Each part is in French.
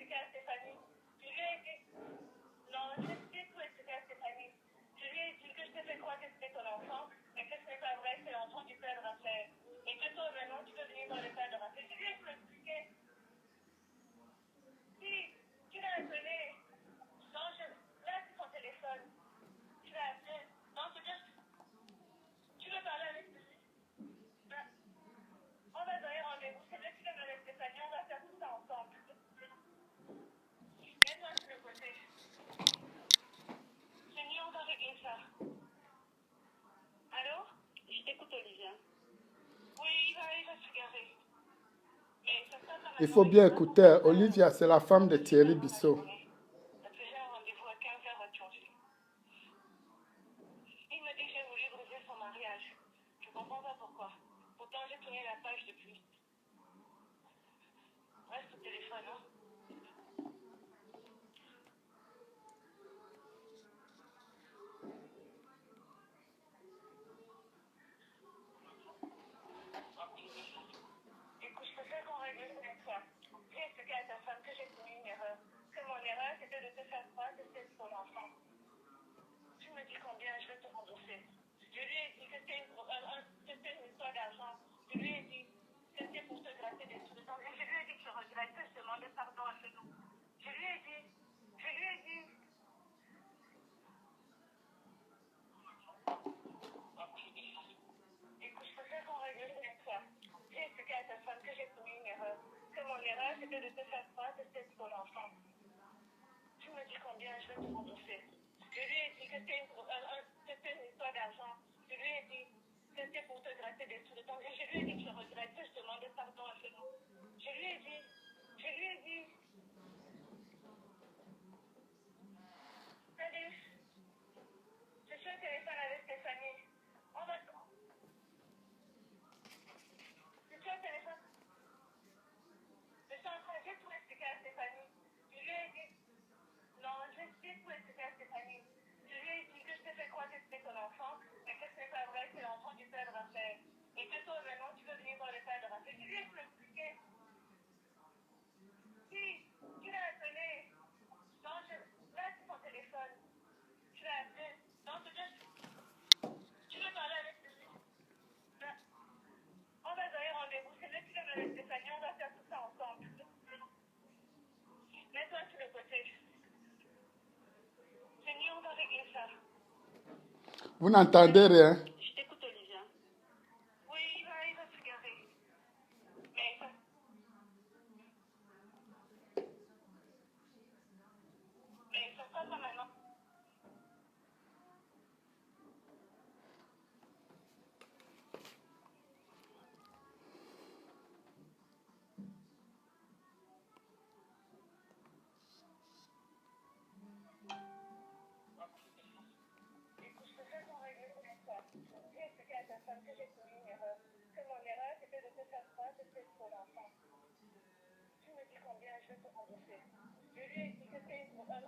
expliqué à Stéphanie. Je lui ai dit, non, je sais tout expliqué à Stéphanie. Je lui ai dit que je t'ai fait croire que c'était ton enfant, mais que ce n'est pas vrai, c'est l'enfant du père de Raphaël. Et que toi, maintenant, tu veux venir dans le père de Raphaël. Je lui ai tout expliqué. Si, tu l'as appelé. Non, là, c'est son téléphone. Tu l'as appelé. Non, c'est juste, tu veux parler avec lui. Ben, on va donner rendez-vous. C'est vrai que tu veux avec Stéphanie, on va faire tout ça ensemble. Mets-toi sur le côté. C'est mieux, on va régler ça. Allô? Je t'écoute, Olivia. Oui, il va se garer. Mais ça se passe à Il faut bien écouter. Olivia, c'est la femme de Thierry Bissot. Parce que j'ai un rendez-vous à 15h à Thionville. Il me dit que j'ai voulu briser son mariage. Je comprends pas pourquoi. Pourtant, j'ai tourné la page depuis. Reste au téléphone, hein. Écoute, je préfère qu'on règle ça avec toi. J'ai expliqué à ta femme que j'ai commis une erreur. Que mon erreur, c'était de te faire croire que c'était ton enfant. Tu me dis combien je vais te rembourser. Je lui ai dit que c'était une histoire d'argent. Je lui ai dit que c'était pour te gratter des sous. Et je lui ai dit que je regrette que je demandais pardon à nous. Je lui ai dit. Écoute, je préfère qu'on règle ça avec toi. J'ai expliqué à ta femme que j'ai commis une erreur. Que mon erreur, c'était de te faire croire que c'était ton enfant. Tu me dis combien je vais te rembourser. Je lui ai dit que c'était une histoire d'argent. Je lui ai dit que c'était pour te gratter des sous. Et je lui ai dit que je regrette que je demandais pardon à nous. Je lui ai dit. Salut, je suis au téléphone avec Stéphanie. On va. Je suis au téléphone. Je suis en train de tout expliquer à Stéphanie. Je lui ai dit. Non, je sais tout expliquer à Stéphanie. Je lui ai dit que je t'ai fait croire que c'était ton enfant, mais que ce n'est pas vrai, c'est l'enfant du père de Raphaël. Et que toi, maintenant, tu veux venir dans le père de Raphaël. Je lui ai tout expliqué. Si, tu l'as appelé. Non, là, c'est son téléphone. Tu l'as appelé. Non, c'est juste, tu veux parler avec lui. Ben, on va donner rendez-vous. C'est vrai que tu veux avec Stéphanie, on va faire tout ça ensemble. Mets-toi sur le côté. C'est mieux, on va régler ça. Vous n'entendez rien? Je t'écoute, Olivia. Oui, il va se garer. Mais ça se passe maintenant. Écoute, je préfère qu'on règle ça avec toi. J'ai expliqué à ta femme que j'ai commis une erreur. Que mon erreur, c'était de te faire croire que c'était ton enfant. Tu me dis combien je vais te rembourser. Je lui ai dit que c'était une histoire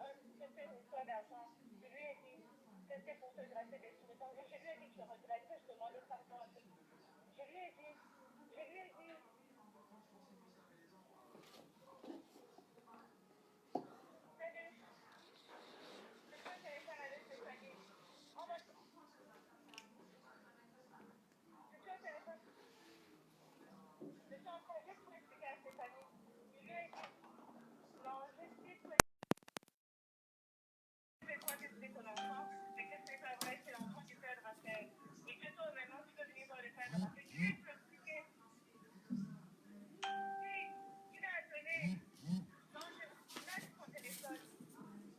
d'argent. Je lui ai dit que c'était pour te gratter des sous. Et je lui ai dit que je regrette que je demandais pardon à nous. Je lui ai dit. Salut, je suis au téléphone avec Stéphanie. On va. Je suis au téléphone. Je suis en train de tout expliquer à Stéphanie. Je lui ai dit. Non, je sais tout expliquer quoi que c'était ton enfant, mais que ce n'est pas vrai, c'est l'enfant du père de Raphaël. Et que toi, maintenant, tu veux venir dans le père de Raphaël. Je lui ai tout expliqué. Si, tu l'as appelé. Non, là, c'est son téléphone.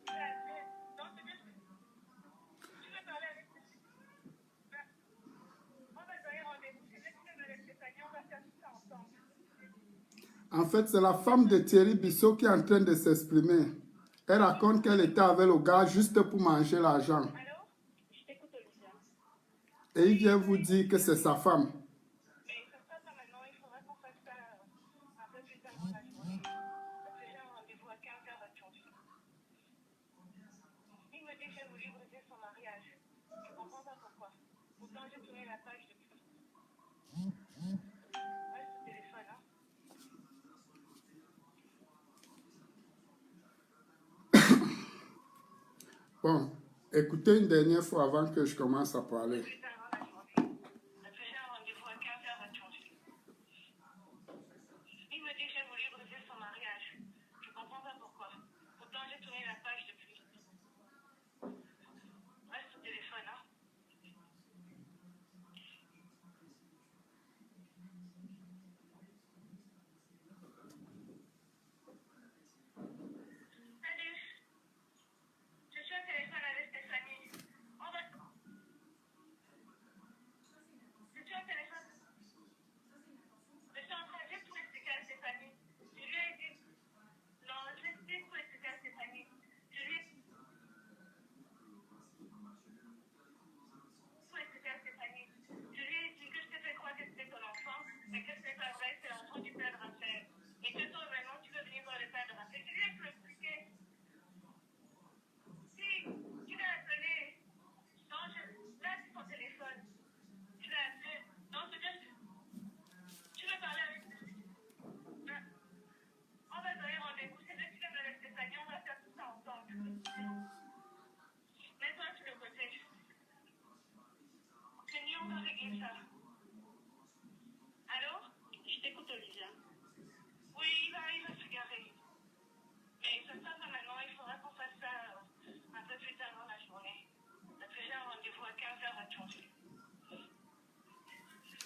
Tu l'as appelé. Non, c'est juste, tu veux parler avec lui. Ben, on va donner rendez-vous. C'est vrai que tu veux avec Stéphanie, on va faire tout ça ensemble. En fait, c'est la femme de Thierry Bissot qui est en train de s'exprimer. Elle raconte qu'elle était avec le gars juste pour manger l'argent. Allô? Je t'écoute, Olivia. Et il vient vous dire que c'est sa femme. Mais ça se passe là maintenant, il faudra qu'on fasse ça un peu plus tard dans la journée. Parce que j'ai un rendez-vous à 15h à Thionville. Il me dit que j'ai voulu briser son mariage. Je comprends pas pourquoi. Pourtant, j'ai tourné la page depuis. Reste au téléphone, hein. Bon, écoutez une dernière fois avant que je commence à parler. Plus tard dans la journée, parce que j'ai un rendez-vous à 15h à changer. Il me dit que j'ai voulu briser son mariage. Je comprends pas pourquoi. Pourtant, j'ai tourné la page depuis. Reste au téléphone, hein. Salut. Je suis au téléphone avec Stéphanie. On va... Je suis au téléphone. Je suis en train de tout expliquer à Stéphanie. Je lui ai dit... Non, je vais tout expliquer à Stéphanie. Je lui ai tout expliqué à Stéphanie. Je lui ai dit que je t'ai fait croire que c'était ton enfant, mais que c'est pas vrai, c'est l'enfant du père de Raphaël. Et que toi, maintenant, tu veux venir voir le père de Raphaël. Je lui ai tout expliqué. Si, tu l'as appelé. Non, là, c'est ton téléphone. Tu l'as appelé. Non, c'est juste... Tu veux parler avec... On va donner rendez-vous. C'est juste que tu veux avec Stéphanie. On va faire tout ça ensemble. Mets-toi sur le côté. C'est mieux, on va régler ça. Allô? Je t'écoute, Olivia. Oui, il va se garer. Mais ça ne passe pas maintenant. Il faudra qu'on fasse ça un peu plus tard dans la journée. Parce que j'ai un rendez-vous à 15h à changer.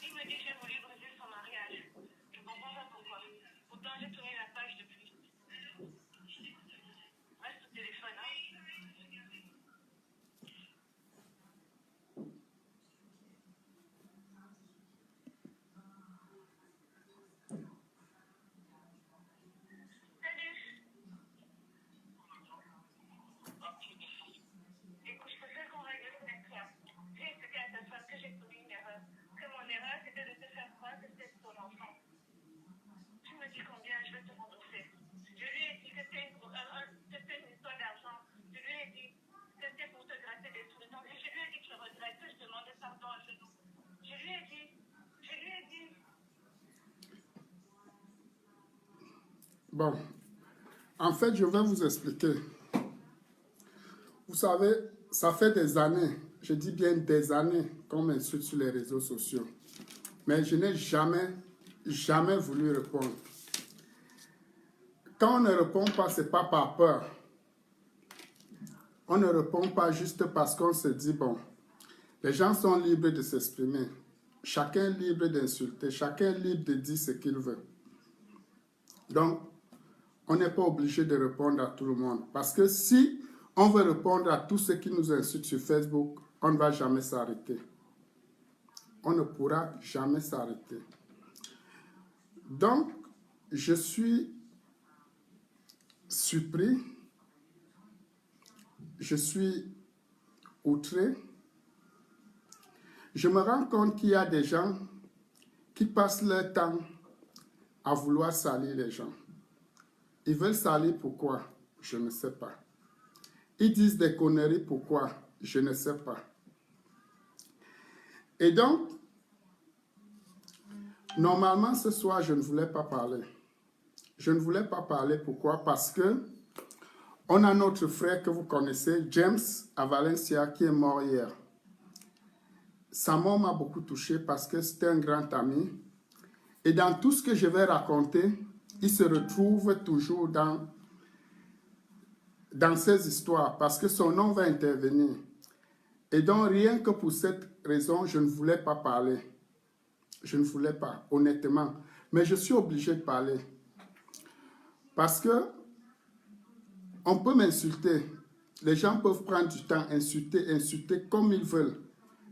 Il me dit que j'ai voulu briser son mariage. Je comprends pas pourquoi. Pourtant, j'ai tourné la page depuis. Reste au téléphone, hein. Salut. Écoute, je préfère qu'on règle ça avec toi. J'ai expliqué à ta femme que j'ai commis une erreur. Que mon erreur, c'était de te faire croire que c'était ton enfant. Tu me dis combien je vais te rembourser. Je lui ai dit que c'était une histoire d'argent. Je lui ai dit que c'était pour te gratter des sous. Donc, je lui ai dit que je regrette, que je demandais pardon à genoux. Je lui ai dit. Bon, en fait, je vais vous expliquer. Vous savez, ça fait des années, je dis bien des années, qu'on m'insulte sur les réseaux sociaux. Mais je n'ai jamais voulu répondre. Quand on ne répond pas, ce n'est pas par peur. On ne répond pas juste parce qu'on se dit, bon, les gens sont libres de s'exprimer. Chacun est libre d'insulter, chacun est libre de dire ce qu'il veut. Donc, on n'est pas obligé de répondre à tout le monde. Parce que si on veut répondre à tous ceux qui nous insultent sur Facebook, on ne va jamais s'arrêter. On ne pourra jamais s'arrêter. Donc, je suis surpris, je suis outré. Je me rends compte qu'il y a des gens qui passent leur temps à vouloir salir les gens. Ils veulent salir pourquoi? Je ne sais pas. Ils disent des conneries pourquoi? Je ne sais pas. Et donc, normalement ce soir, je ne voulais pas parler. Je ne voulais pas parler pourquoi? Parce que on a notre frère que vous connaissez, James, à Valencia, qui est mort hier. Sa mort m'a beaucoup touché parce que c'était un grand ami. Et dans tout ce que je vais raconter, il se retrouve toujours dans ces histoires parce que son nom va intervenir. Et donc, rien que pour cette raison, je ne voulais pas parler. Je ne voulais pas, honnêtement. Mais je suis obligé de parler. Parce que on peut m'insulter. Les gens peuvent prendre du temps, insulter comme ils veulent.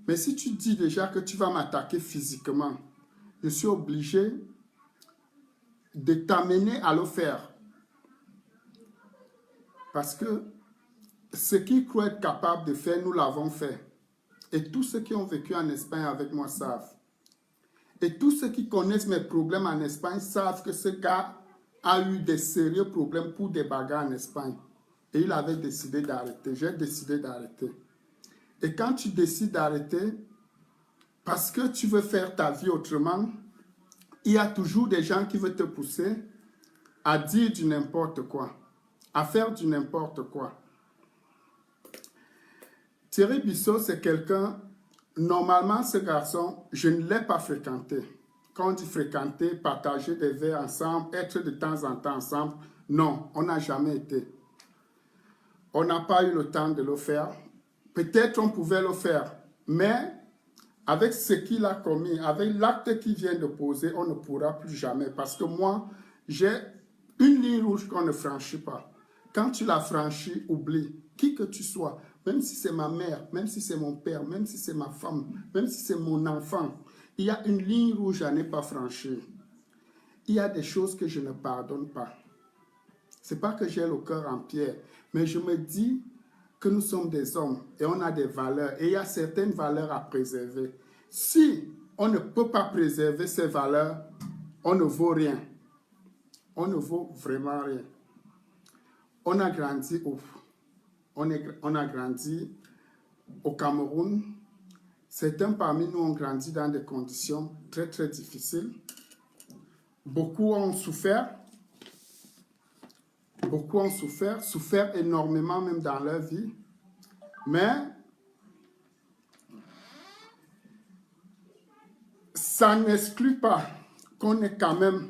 Mais si tu dis déjà que tu vas m'attaquer physiquement, je suis obligé de t'amener à le faire. Parce que ce qu'ils croient être capable de faire, nous l'avons fait. Et tous ceux qui ont vécu en Espagne avec moi savent. Et tous ceux qui connaissent mes problèmes en Espagne savent que ce gars a eu des sérieux problèmes pour des bagarres en Espagne. Et il avait décidé d'arrêter. J'ai décidé d'arrêter. Et quand tu décides d'arrêter, parce que tu veux faire ta vie autrement, il y a toujours des gens qui veulent te pousser à dire du n'importe quoi, à faire du n'importe quoi. Thierry Bissot, c'est quelqu'un, normalement ce garçon, je ne l'ai pas fréquenté. Quand on dit fréquenter, partager des verres ensemble, être de temps en temps ensemble, non, on n'a jamais été. On n'a pas eu le temps de le faire. Peut-être on pouvait le faire, mais avec ce qu'il a commis, avec l'acte qu'il vient de poser, on ne pourra plus jamais. Parce que moi, j'ai une ligne rouge qu'on ne franchit pas. Quand tu l'as franchis, oublie. Qui que tu sois, même si c'est ma mère, même si c'est mon père, même si c'est ma femme, même si c'est mon enfant, il y a une ligne rouge à ne pas franchir. Il y a des choses que je ne pardonne pas. Ce n'est pas que j'ai le cœur en pierre, mais je me dis que nous sommes des hommes et on a des valeurs et il y a certaines valeurs à préserver. Si on ne peut pas préserver ces valeurs, on ne vaut rien. On ne vaut vraiment rien. On a grandi au Cameroun. Certains parmi nous ont grandi dans des conditions très très difficiles. Beaucoup ont souffert. Beaucoup ont souffert énormément même dans leur vie. Mais ça n'exclut pas qu'on ait quand même,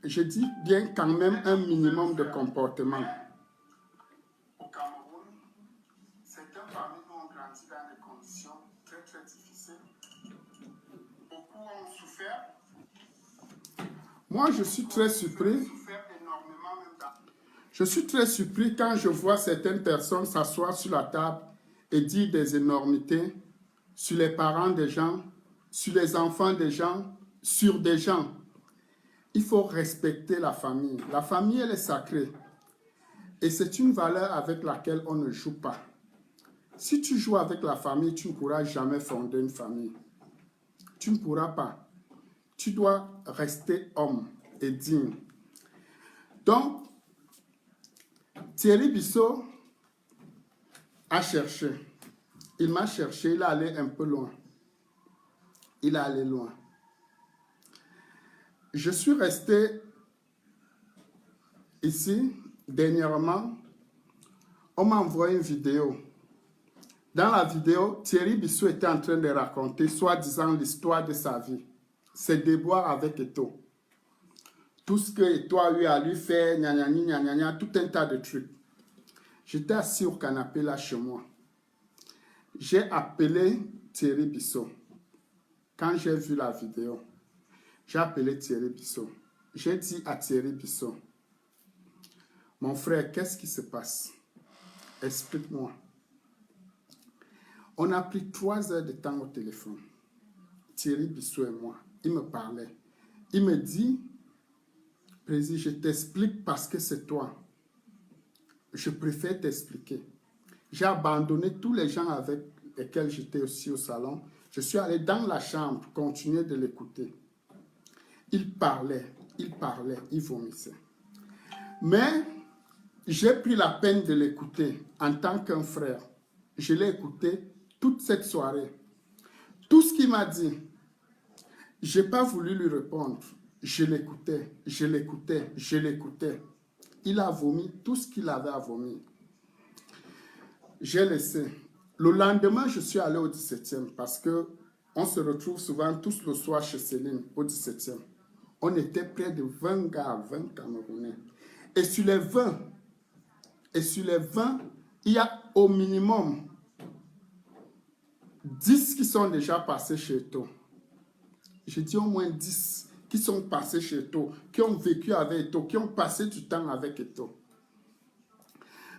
je dis bien quand même, un minimum de comportement. Au Cameroun, certains parmi nous ont grandi dans des conditions très très difficiles. Beaucoup ont souffert. Moi, je suis très surpris. Je suis très surpris quand je vois certaines personnes s'asseoir sur la table et dire des énormités sur les parents des gens, sur les enfants des gens, sur des gens. Il faut respecter la famille. La famille, elle est sacrée. Et c'est une valeur avec laquelle on ne joue pas. Si tu joues avec la famille, tu ne pourras jamais fonder une famille. Tu ne pourras pas. Tu dois rester homme et digne. Donc, Thierry Bissot a cherché. Il m'a cherché, il est allé un peu loin. Il est allé loin. Je suis resté ici, dernièrement, on m'a envoyé une vidéo. Dans la vidéo, Thierry Bissot était en train de raconter, soi-disant, l'histoire de sa vie. Ses déboires avec Eto. Tout ce que Eto a eu à lui faire, tout un tas de trucs. J'étais assis au canapé là chez moi. J'ai appelé Thierry Bissot. Quand j'ai vu la vidéo, j'ai appelé Thierry Bissot. J'ai dit à Thierry Bissot, mon frère, qu'est-ce qui se passe? Explique-moi. On a pris 3 heures de temps au téléphone. Thierry Bissot et moi. Il me parlait. Il me dit, Président, je t'explique parce que c'est toi. Je préfère t'expliquer. J'ai abandonné tous les gens avec lesquels j'étais aussi au salon. Je suis allé dans la chambre, continuer de l'écouter. Il parlait, il vomissait. Mais j'ai pris la peine de l'écouter en tant qu'un frère. Je l'ai écouté toute cette soirée. Tout ce qu'il m'a dit, je n'ai pas voulu lui répondre. Je l'écoutais. Il a vomi tout ce qu'il avait à vomir. J'ai laissé. Le lendemain, je suis allé au 17e parce qu'on se retrouve souvent tous le soir chez Céline au 17e. On était près de 20 gars, 20 Camerounais. Et sur les 20, il y a au minimum 10 qui sont déjà passés chez Eto. Je dis au moins 10 qui sont passés chez Eto, qui ont vécu avec Eto, qui ont passé du temps avec Eto.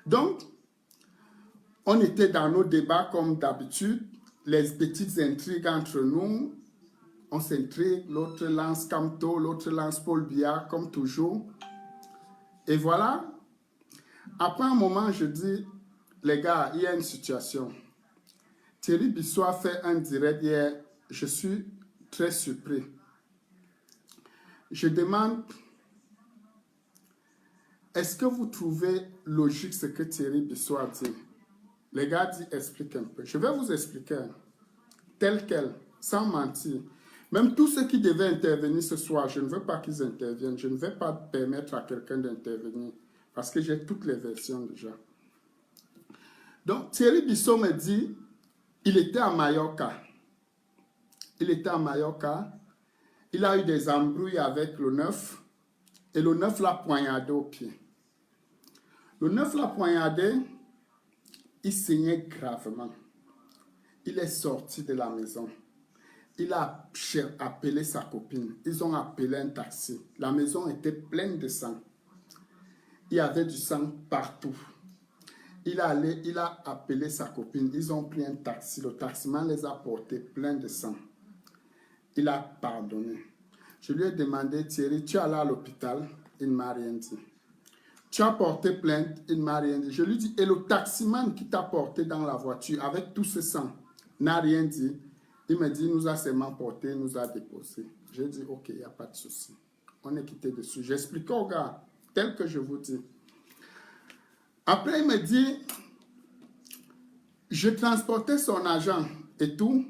Donc, on était dans nos débats comme d'habitude, les petites intrigues entre nous. On s'intrigue, l'autre lance Camto, l'autre lance Paul Biya, comme toujours. Et voilà. Après un moment, je dis, les gars, il y a une situation. Thierry Bissot a fait un direct hier. Je suis très surpris. Je demande, est-ce que vous trouvez logique ce que Thierry Bissot a dit? Les gars disent, explique un peu. Je vais vous expliquer, tel quel, sans mentir. Même tous ceux qui devaient intervenir ce soir, je ne veux pas qu'ils interviennent. Je ne vais pas permettre à quelqu'un d'intervenir parce que j'ai toutes les versions déjà. Donc, Thierry Bissot me dit, il était à Mallorca. Il était à Mallorca. Il a eu des embrouilles avec le 9 et le 9 l'a poignardé au pied. Le 9 l'a poignardé, il saignait gravement. Il est sorti de la maison. Il a appelé sa copine. Ils ont appelé un taxi. La maison était pleine de sang. Il y avait du sang partout. Il a appelé sa copine. Ils ont pris un taxi. Le taximan les a portés plein de sang. Il a pardonné. Je lui ai demandé, Thierry, tu es allé à l'hôpital? Il ne m'a rien dit. Tu as porté plainte? Il ne m'a rien dit. Je lui dis, et le taximan qui t'a porté dans la voiture avec tout ce sang n'a rien dit. Il me dit, il nous a seulement porté, il nous a déposé. J'ai dit, ok, il n'y a pas de souci. On est quitté dessus. J'explique au gars, tel que je vous dis. Après, il me dit, je transportais son argent et tout.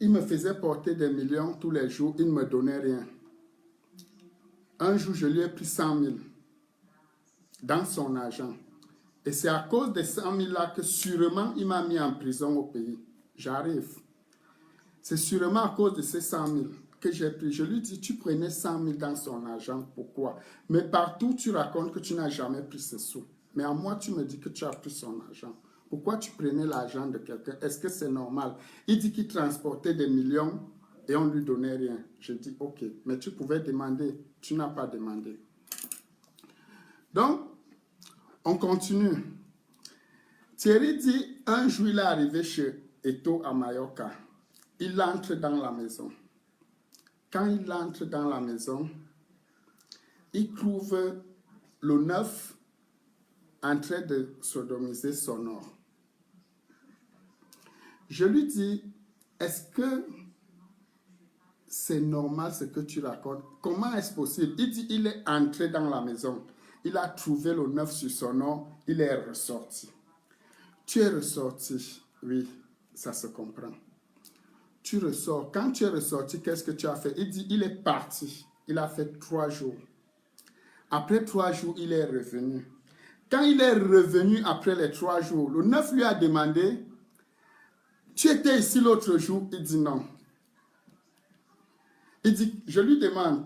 Il me faisait porter des millions tous les jours. Il ne me donnait rien. Un jour, je lui ai pris 100 000 dans son argent. Et c'est à cause des 100 000 là que sûrement il m'a mis en prison au pays. J'arrive. C'est sûrement à cause de ces 100 000 que j'ai pris. Je lui dis, tu prenais 100 000 dans son argent. Pourquoi? Mais partout, tu racontes que tu n'as jamais pris ce sous. Mais à moi, tu me dis que tu as pris son argent. Pourquoi tu prenais l'argent de quelqu'un? Est-ce que c'est normal? Il dit qu'il transportait des millions et on ne lui donnait rien. Je dis, ok, mais tu pouvais demander. Tu n'as pas demandé. Donc, on continue. Thierry dit, un jour, il est arrivé chez Eto à Mallorca. Il entre dans la maison. Quand il entre dans la maison, il trouve le 9 en train de sodomiser Sonore. Je lui dis, est-ce que c'est normal ce que tu racontes? Comment est-ce possible? Il dit, il est entré dans la maison. Il a trouvé le 9 sur Sonore. Il est ressorti. Tu es ressorti. Oui, ça se comprend. Tu ressors. Quand tu es ressorti, qu'est-ce que tu as fait? Il dit, il est parti. Il a fait 3 jours. Après 3 jours, il est revenu. Quand il est revenu après les 3 jours, le 9 lui a demandé, tu étais ici l'autre jour? Il dit non. Il dit, je lui demande,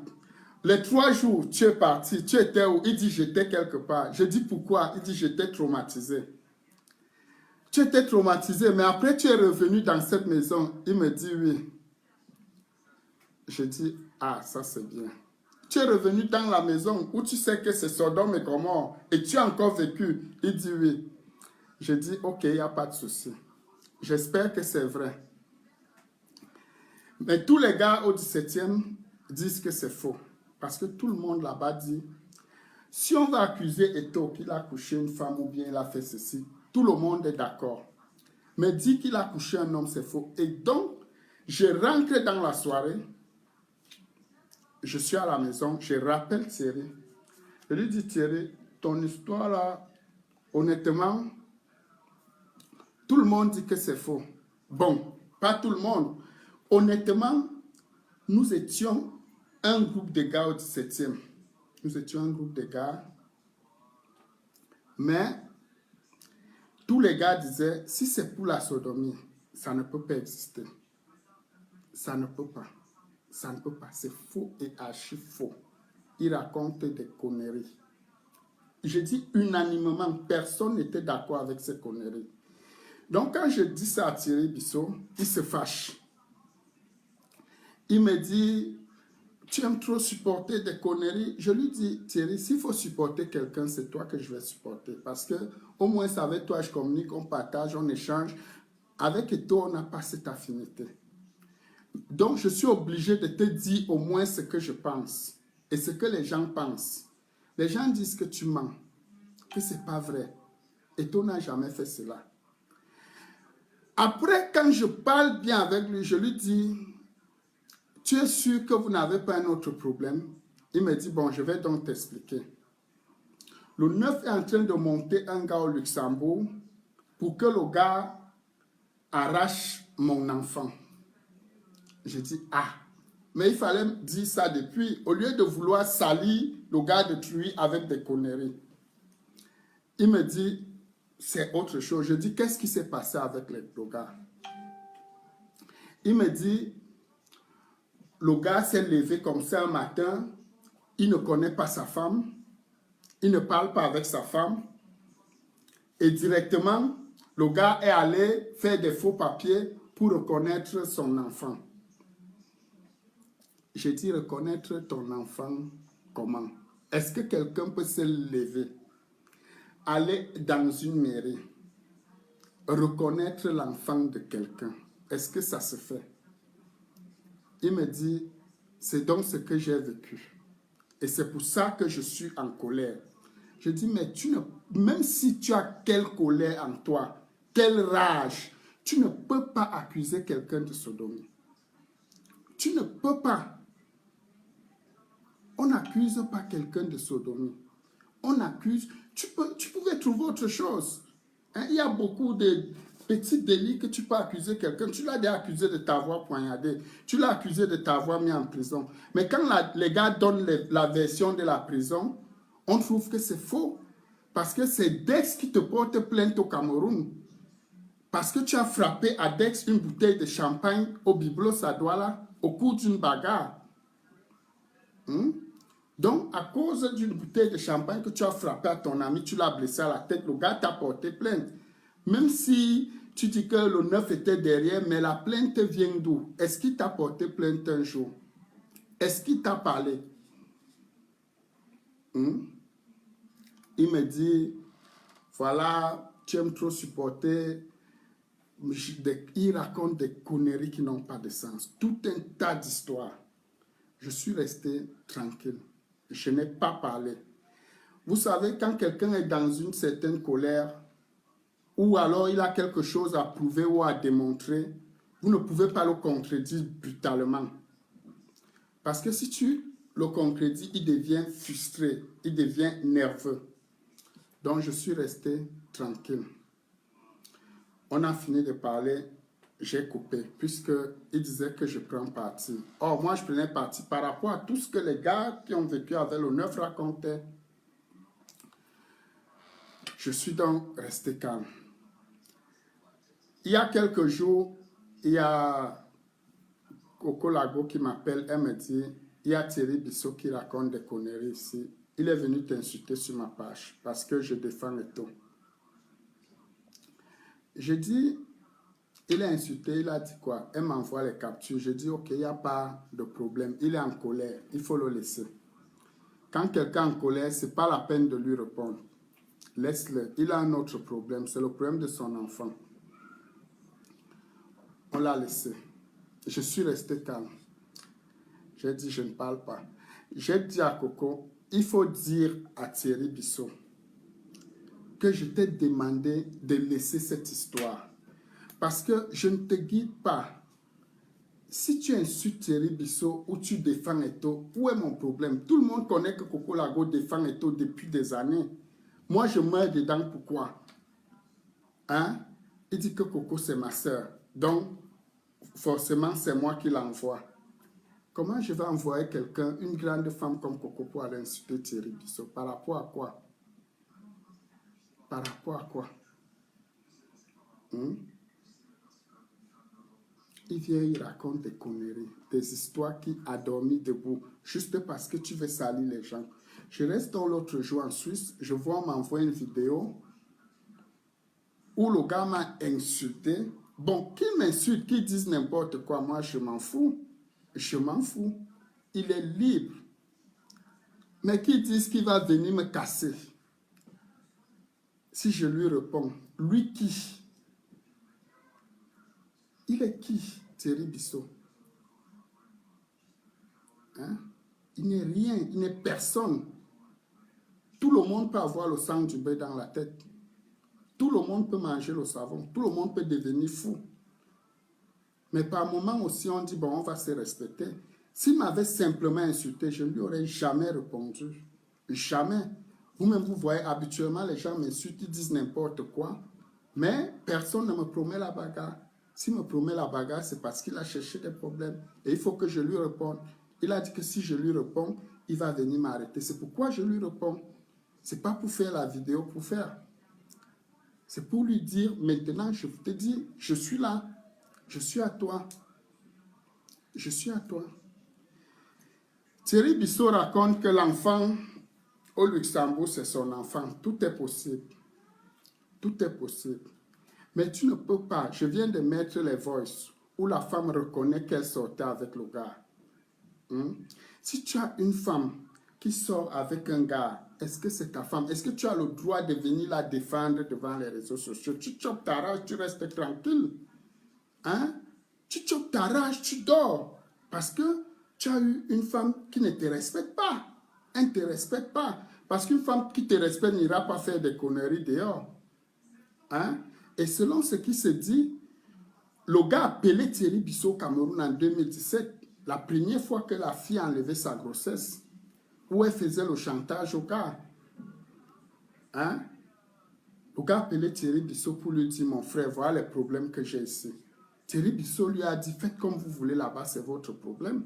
les 3 jours, tu es parti, tu étais où? Il dit, j'étais quelque part. Je dis, pourquoi? Il dit, j'étais traumatisé. Tu étais traumatisé, mais après tu es revenu dans cette maison. Il me dit oui. Je dis, ah, ça c'est bien. Tu es revenu dans la maison où tu sais que c'est Sodome et Gomorrhe et tu as encore vécu. Il dit oui. Je dis, ok, il n'y a pas de souci. J'espère que c'est vrai. Mais tous les gars au 17e disent que c'est faux. Parce que tout le monde là-bas dit, si on va accuser Eto qu'il a couché une femme ou bien il a fait ceci, tout le monde est d'accord. Mais dit qu'il a couché un homme, c'est faux. Et donc, je rentre dans la soirée. Je suis à la maison. Je rappelle Thierry. Je lui dis, Thierry, ton histoire là, honnêtement, tout le monde dit que c'est faux. Bon, pas tout le monde. Honnêtement, nous étions un groupe de gars au 17e. Nous étions un groupe de gars. Mais tous les gars disaient, si c'est pour la sodomie, ça ne peut pas exister. Ça ne peut pas. Ça ne peut pas. C'est faux et archi faux. Ils racontent des conneries. Je dis unanimement, personne n'était d'accord avec ces conneries. Donc quand je dis ça à Thierry Bissot, il se fâche. Il me dit, tu aimes trop supporter des conneries. Je lui dis, Thierry, s'il faut supporter quelqu'un, c'est toi que je vais supporter. Parce que au moins avec toi, je communique, on partage, on échange. Avec toi, on n'a pas cette affinité. Donc, je suis obligé de te dire au moins ce que je pense et ce que les gens pensent. Les gens disent que tu mens, que ce n'est pas vrai. Et toi, n'a jamais fait cela. Après, quand je parle bien avec lui, je lui dis, tu es sûr que vous n'avez pas un autre problème? Il me dit, bon, je vais donc t'expliquer. Le 9 est en train de monter un gars au Luxembourg pour que le gars arrache mon enfant. Je dis, ah, mais il fallait dire ça depuis, au lieu de vouloir salir le gars de Truy avec des conneries. Il me dit, c'est autre chose. Je dis, qu'est-ce qui s'est passé avec le gars? Il me dit, le gars s'est levé comme ça un matin, il ne connaît pas sa femme, il ne parle pas avec sa femme, et directement, le gars est allé faire des faux papiers pour reconnaître son enfant. J'ai dit, reconnaître ton enfant comment? Est-ce que quelqu'un peut se lever, aller dans une mairie, reconnaître l'enfant de quelqu'un? Est-ce que ça se fait? Il me dit, c'est donc ce que j'ai vécu. Et c'est pour ça que je suis en colère. Je dis, mais même si tu as quelle colère en toi, quelle rage, tu ne peux pas accuser quelqu'un de sodomie. Tu ne peux pas. On n'accuse pas quelqu'un de sodomie. On accuse, tu pouvais trouver autre chose. Hein, il y a beaucoup de petits délits que tu peux accuser quelqu'un. Tu l'as déjà accusé de t'avoir poignardé. Tu l'as accusé de t'avoir mis en prison. Mais quand les gars donnent la version de la prison, on trouve que c'est faux. Parce que c'est Dex qui te porte plainte au Cameroun. Parce que tu as frappé à Dex une bouteille de champagne au Biblos à Douala au cours d'une bagarre. Donc, à cause d'une bouteille de champagne que tu as frappé à ton ami, tu l'as blessé à la tête, le gars t'a porté plainte. Même si tu dis que le neuf était derrière, mais la plainte vient d'où? Est-ce qu'il t'a porté plainte un jour? Est-ce qu'il t'a parlé? Il me dit, voilà, tu aimes trop supporter. Il raconte des conneries qui n'ont pas de sens. Tout un tas d'histoires. Je suis resté tranquille. Je n'ai pas parlé. Vous savez, quand quelqu'un est dans une certaine colère, ou alors il a quelque chose à prouver ou à démontrer, vous ne pouvez pas le contredire brutalement. Parce que si tu le contredis, il devient frustré, il devient nerveux. Donc je suis resté tranquille. On a fini de parler, j'ai coupé, puisqu'il disait que je prends parti. Or, moi, je prenais parti par rapport à tout ce que les gars qui ont vécu avec le neuf racontaient. Je suis donc resté calme. Il y a quelques jours, il y a Coco Lago qui m'appelle, elle me dit, il y a Thierry Bissot qui raconte des conneries ici. Il est venu t'insulter sur ma page parce que je défends le taux. Je dis, il a insulté, il a dit quoi? Elle m'envoie les captures. Je dis, ok, il n'y a pas de problème. Il est en colère, il faut le laisser. Quand quelqu'un est en colère, ce n'est pas la peine de lui répondre. Laisse-le. Il a un autre problème, c'est le problème de son enfant. On l'a laissé. Je suis resté calme. J'ai dit, je ne parle pas. J'ai dit à Coco, il faut dire à Thierry Bissot que je t'ai demandé de laisser cette histoire. Parce que je ne te guide pas. Si tu insultes Thierry Bissot ou tu défends Eto, où est mon problème? Tout le monde connaît que Coco Lago défend Eto depuis des années. Moi, je meurs dedans, pourquoi? Hein? Il dit que Coco, c'est ma soeur. Donc, forcément, c'est moi qui l'envoie. Comment je vais envoyer quelqu'un, une grande femme comme Coco, pour aller insulter Thierry Bissot? Par rapport à quoi? Par rapport à quoi? Il vient, il raconte des conneries, des histoires qui a dormi debout, juste parce que tu veux salir les gens. Je reste dans l'autre jour en Suisse, je vois, on m'envoie une vidéo où le gars m'a insulté. Bon, qu'il m'insulte, qu'il dise n'importe quoi, moi je m'en fous. Je m'en fous. Il est libre. Mais qu'il dise qu'il va venir me casser. Si je lui réponds, lui qui? Il est qui, Thierry Bissot? Hein? Il n'est rien, il n'est personne. Tout le monde peut avoir le sang du bœuf dans la tête. Tout le monde peut manger le savon. Tout le monde peut devenir fou. Mais par moment aussi, on dit, bon, on va se respecter. S'il m'avait simplement insulté, je ne lui aurais jamais répondu. Jamais. Vous-même, vous voyez, habituellement, les gens m'insultent, ils disent n'importe quoi. Mais personne ne me promet la bagarre. S'il me promet la bagarre, c'est parce qu'il a cherché des problèmes. Et il faut que je lui réponde. Il a dit que si je lui réponds, il va venir m'arrêter. C'est pourquoi je lui réponds. Ce n'est pas pour faire la vidéo pour faire. C'est pour lui dire, maintenant, je te dis, je suis là. Je suis à toi. Je suis à toi. Thierry Bissot raconte que l'enfant au Luxembourg, c'est son enfant. Tout est possible. Tout est possible. Mais tu ne peux pas. Je viens de mettre les voices où la femme reconnaît qu'elle sortait avec le gars. Si tu as une femme qui sort avec un gars, est-ce que c'est ta femme? Est-ce que tu as le droit de venir la défendre devant les réseaux sociaux? Tu chopes ta rage, tu restes tranquille. Hein? Tu chopes ta rage, tu dors. Parce que tu as eu une femme qui ne te respecte pas. Elle ne te respecte pas. Parce qu'une femme qui te respecte n'ira pas faire des conneries dehors. Hein? Et selon ce qui se dit, le gars a appelé Thierry Bissot au Cameroun en 2017, la première fois que la fille a enlevé sa grossesse, où elle faisait le chantage au gars. Hein? Le gars a appelé Thierry Bissot pour lui dire, mon frère, voilà les problèmes que j'ai ici. Thierry Bissot lui a dit, faites comme vous voulez là-bas, c'est votre problème.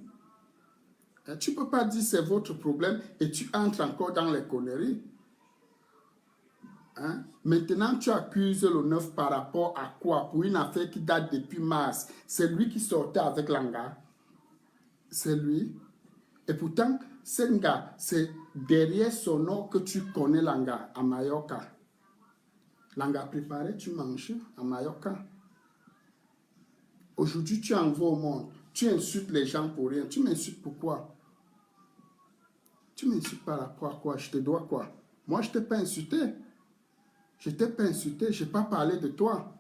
Et tu ne peux pas dire c'est votre problème et tu entres encore dans les conneries. Hein? Maintenant, tu accuses le neuf par rapport à quoi? Pour une affaire qui date depuis mars. C'est lui qui sortait avec Langa. C'est lui. Et pourtant, Senga, c'est derrière son nom que tu connais Langa, à Mallorca. Langa préparé, tu manges à Mallorca. Aujourd'hui, tu envoies au monde. Tu insultes les gens pour rien. Tu m'insultes pourquoi? Tu m'insultes par rapport à quoi? Je te dois quoi? Moi, je ne t'ai pas insulté. Je ne t'ai pas insulté. Je n'ai pas parlé de toi.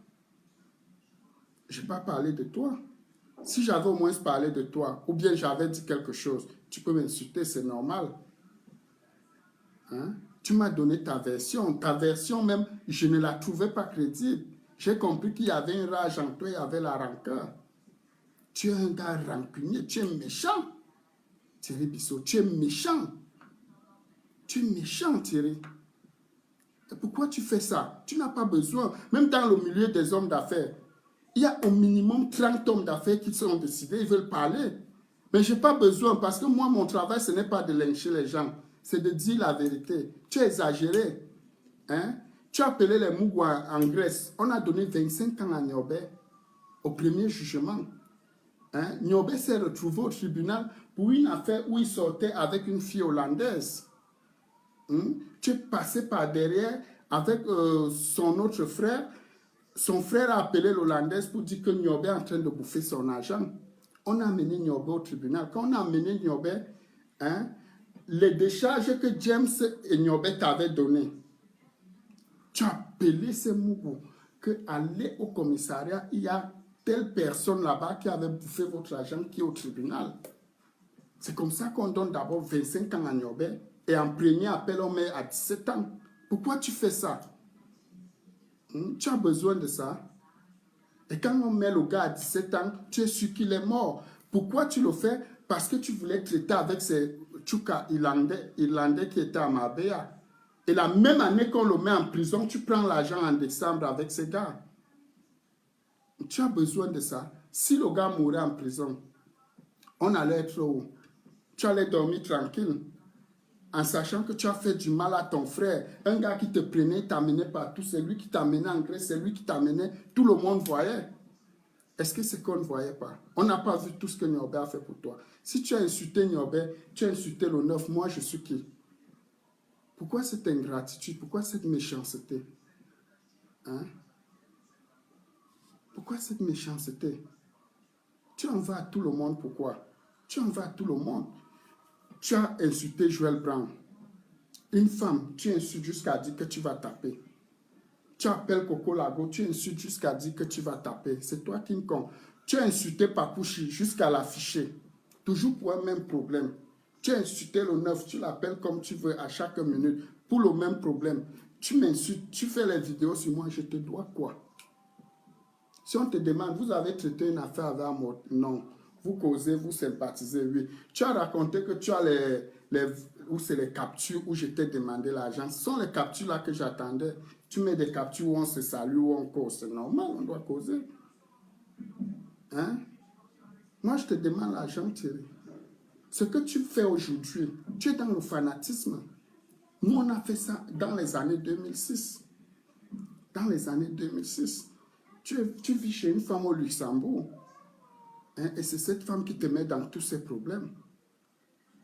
Je n'ai pas parlé de toi. Si j'avais au moins parlé de toi, ou bien j'avais dit quelque chose, tu peux m'insulter, c'est normal. Hein? Tu m'as donné ta version. Ta version même, je ne la trouvais pas crédible. J'ai compris qu'il y avait une rage en toi, il y avait la rancœur. Tu es un gars rancunier, tu es méchant. Thierry Bissot, tu es méchant. Tu es méchant, Thierry. Et pourquoi tu fais ça? Tu n'as pas besoin. Même dans le milieu des hommes d'affaires, il y a au minimum 30 hommes d'affaires qui sont décidés, ils veulent parler. Mais je n'ai pas besoin parce que moi, mon travail, ce n'est pas de lyncher les gens. C'est de dire la vérité. Tu es exagéré. Hein? Tu as appelé les Mougou en Grèce. On a donné 25 ans à Niobé au premier jugement. Hein? Niobé s'est retrouvé au tribunal pour une affaire où il sortait avec une fille hollandaise. Tu es passé par derrière avec son autre frère. Son frère a appelé l'Hollandaise pour dire que Niobé est en train de bouffer son argent. On a amené Niobé au tribunal. Quand on a amené Niobé, hein, les décharges que James et Niobé t'avaient données, tu as appelé ces mougous que aller au commissariat, il y a telle personne là-bas qui avait bouffé votre argent qui est au tribunal. C'est comme ça qu'on donne d'abord 25 ans à Niobé et en premier appel on met à 17 ans. Pourquoi tu fais ça? Tu as besoin de ça. Et quand on met le gars à 17 ans, tu es sûr qu'il est mort. Pourquoi tu le fais? Parce que tu voulais traiter avec ces Tchouka irlandais qui étaient à Marbella. Et la même année qu'on le met en prison, tu prends l'argent en décembre avec ces gars. Tu as besoin de ça. Si le gars mourait en prison, on allait être où? Tu allais dormir tranquille. En sachant que tu as fait du mal à ton frère. Un gars qui te prenait, t'amenait partout, c'est lui qui t'amenait en Grèce, c'est lui qui t'amenait. Tout le monde voyait. Est-ce que c'est qu'on ne voyait pas? On n'a pas vu tout ce que Niobé a fait pour toi. Si tu as insulté Niobé, tu as insulté le neuf, moi je suis qui? Pourquoi cette ingratitude? Pourquoi cette méchanceté? Hein? Pourquoi cette méchanceté? Tu en vas à tout le monde, pourquoi? Tu en vas à tout le monde. Tu as insulté Joël Brown. Une femme, tu insultes jusqu'à dire que tu vas taper. Tu appelles Coco Lago, tu insultes jusqu'à dire que tu vas taper. C'est toi qui me compte. Tu as insulté Papouchi jusqu'à l'afficher. Toujours pour un même problème. Tu as insulté le neuf, tu l'appelles comme tu veux à chaque minute. Pour le même problème. Tu m'insultes, tu fais les vidéos sur moi, je te dois quoi? Si on te demande, vous avez traité une affaire avec moi? Non. Vous causez, vous sympathisez, oui. Tu as raconté que tu as où c'est les captures où je t'ai demandé l'argent. Ce sont les captures là que j'attendais. Tu mets des captures où on se salue, où on cause. C'est normal, on doit causer. Hein? Moi, je te demande l'argent, Thierry. Ce que tu fais aujourd'hui, tu es dans le fanatisme. Nous, on a fait ça dans les années 2006. Dans les années 2006. Tu vis chez une femme au Luxembourg. Hein, et c'est cette femme qui te met dans tous ces problèmes.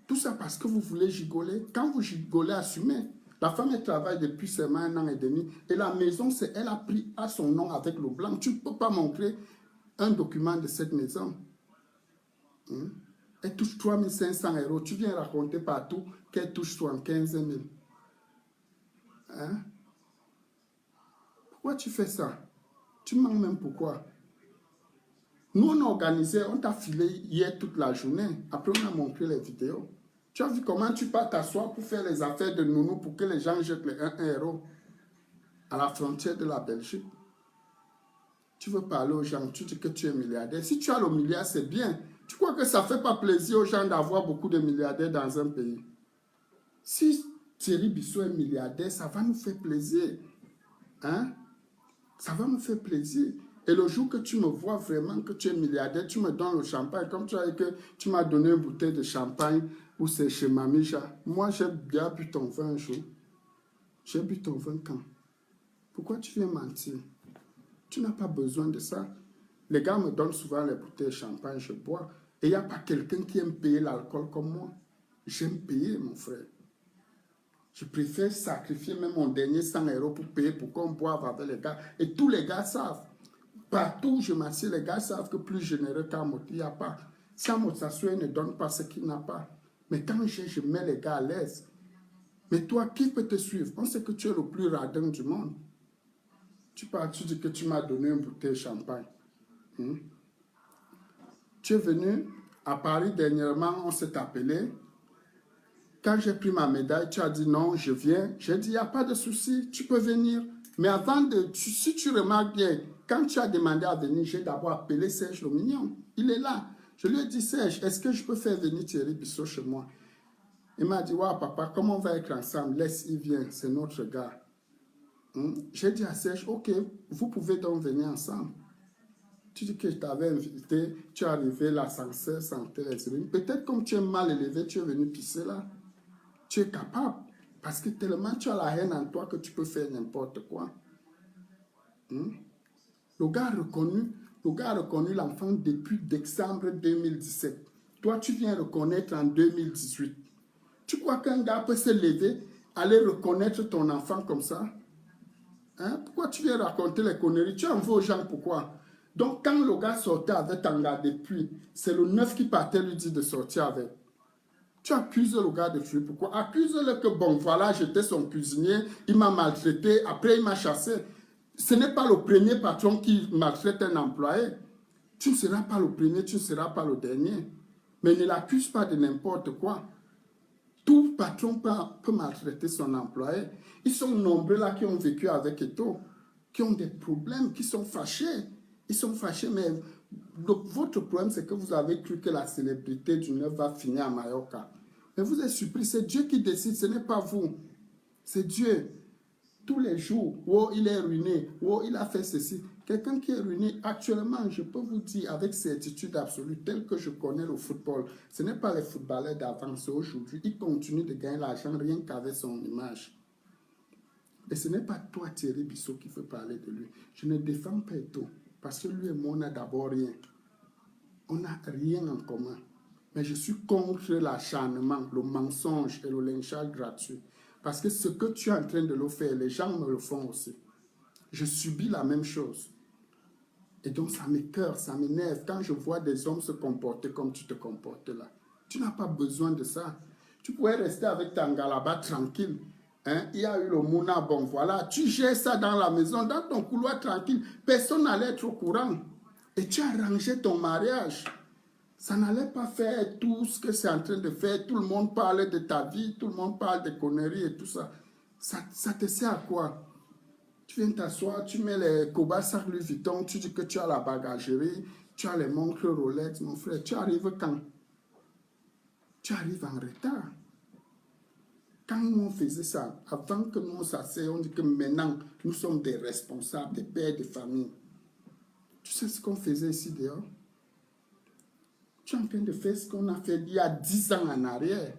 Tout ça parce que vous voulez gigoler. Quand vous gigolez, assumez. La femme, elle travaille depuis seulement 1 an et demi. Et la maison, elle a pris à son nom avec le blanc. Tu ne peux pas montrer un document de cette maison. Hein? Elle touche 3 500 euros. Tu viens raconter partout qu'elle touche 75 000. Hein? Pourquoi tu fais ça? Tu mens même pourquoi? Nous, on a organisé, on t'a filé hier toute la journée. Après, on a montré les vidéos. Tu as vu comment tu pars t'asseoir pour faire les affaires de nounou pour que les gens jettent les 1 euro à la frontière de la Belgique. Tu veux parler aux gens, tu dis que tu es milliardaire. Si tu as le milliard, c'est bien. Tu crois que ça ne fait pas plaisir aux gens d'avoir beaucoup de milliardaires dans un pays? Si Thierry Bissot est milliardaire, ça va nous faire plaisir. Hein? Ça va me faire plaisir. Et le jour que tu me vois vraiment que tu es milliardaire, tu me donnes le champagne. Comme tu as dit que tu m'as donné une bouteille de champagne ou c'est chez Mamija. Moi, j'ai bien bu ton vin un jour. J'ai bu ton vin quand? Pourquoi tu viens mentir? Tu n'as pas besoin de ça. Les gars me donnent souvent les bouteilles de champagne, je bois. Et il n'y a pas quelqu'un qui aime payer l'alcool comme moi. J'aime payer, mon frère. Je préfère sacrifier même mon dernier 100 euros pour payer pour qu'on boive avec les gars. Et tous les gars savent. Partout où je m'assieds, les gars savent que plus généreux qu'Amot, il n'y a pas. Si Amot s'assoit, il ne donne pas ce qu'il n'a pas. Mais quand je mets les gars à l'aise. Mais toi, qui peut te suivre? On sait que tu es le plus radin du monde. Tu dis que tu m'as donné une bouteille de champagne. Tu es venu à Paris dernièrement, on s'est appelé. Quand j'ai pris ma médaille, tu as dit non, je viens. J'ai dit, il n'y a pas de souci, tu peux venir. Mais avant si tu remarques bien, quand tu as demandé à venir, j'ai d'abord appelé Serge Lomignon. Il est là. Je lui ai dit, Serge, est-ce que je peux faire venir Thierry Bissot chez moi? Il m'a dit, ouais, papa, comment on va être ensemble? Laisse, il vient, c'est notre gars. J'ai dit à Serge, ok, vous pouvez donc venir ensemble. Tu dis que je t'avais invité, tu es arrivé, l'ascenseur sentait les urines. Peut-être comme tu es mal élevé, tu es venu pisser là. Tu es capable. Parce que tellement tu as la haine en toi que tu peux faire n'importe quoi. Le gars a reconnu l'enfant depuis décembre 2017. Toi, tu viens reconnaître en 2018. Tu crois qu'un gars peut se lever, aller reconnaître ton enfant comme ça? Hein? Pourquoi tu viens raconter les conneries? Tu en veux aux gens, pourquoi? Donc, quand le gars sortait avec Tanga depuis, c'est le 9 qui partait lui dire de sortir avec. Tu accuses le gars de fuir. Pourquoi? Accuse-le que, bon, voilà, j'étais son cuisinier, il m'a maltraité, après il m'a chassé. Ce n'est pas le premier patron qui maltraite un employé. Tu ne seras pas le premier, tu ne seras pas le dernier. Mais ne l'accuse pas de n'importe quoi. Tout patron peut maltraiter son employé. Ils sont nombreux là qui ont vécu avec Eto, qui ont des problèmes, qui sont fâchés. Ils sont fâchés, mais votre problème, c'est que vous avez cru que la célébrité du 9 va finir à Mallorca. Mais vous êtes surpris, c'est Dieu qui décide, ce n'est pas vous. C'est Dieu. Tous les jours, oh, il est ruiné, oh, il a fait ceci. Quelqu'un qui est ruiné actuellement, je peux vous dire avec certitude absolue, tel que je connais le football, ce n'est pas les footballeurs d'avant, c'est aujourd'hui. Il continue de gagner l'argent rien qu'avec son image. Et ce n'est pas toi, Thierry Bissot, qui veut parler de lui. Je ne défends pas tout, parce que lui et moi, on n'a d'abord rien. On n'a rien en commun. Mais je suis contre l'acharnement, le mensonge et le lynchage gratuit. Parce que ce que tu es en train de le faire, les gens me le font aussi. Je subis la même chose. Et donc ça m'écoeure, ça m'énerve quand je vois des hommes se comporter comme tu te comportes là. Tu n'as pas besoin de ça. Tu pourrais rester avec Tanga là-bas tranquille. Hein? Il y a eu le Mouna, bon voilà, tu gères ça dans la maison, dans ton couloir tranquille. Personne n'allait être au courant. Et tu as arrangé ton mariage. Ça n'allait pas faire tout ce que c'est en train de faire. Tout le monde parle de ta vie, tout le monde parle de conneries et tout ça. Ça te sert à quoi? Tu viens t'asseoir, tu mets les Kobasak Louis Vuitton, tu dis que tu as la bagagerie, tu as les montres Rolex, mon frère. Tu arrives quand? Tu arrives en retard. Quand nous on faisait ça, avant que nous on s'asseye, on dit que maintenant, nous sommes des responsables, des pères de famille. Tu sais ce qu'on faisait ici dehors? Tu es en train de faire ce qu'on a fait il y a 10 ans en arrière.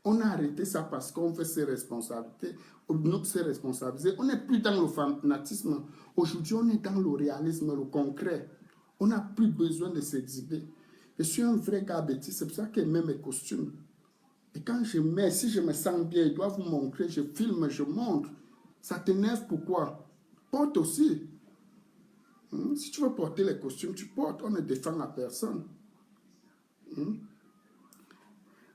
On a arrêté ça parce qu'on veut ses responsabilités, se responsabiliser. On n'est plus dans le fanatisme. Aujourd'hui, on est dans le réalisme, le concret. On n'a plus besoin de s'exhiber. Je suis un vrai gars bêtise, c'est pour ça que j'aime mes costumes. Et quand je mets, si je me sens bien, je dois vous montrer, je filme, je montre. Ça t'énerve pourquoi? Porte aussi. Si tu veux porter les costumes, tu portes. On ne défend à personne.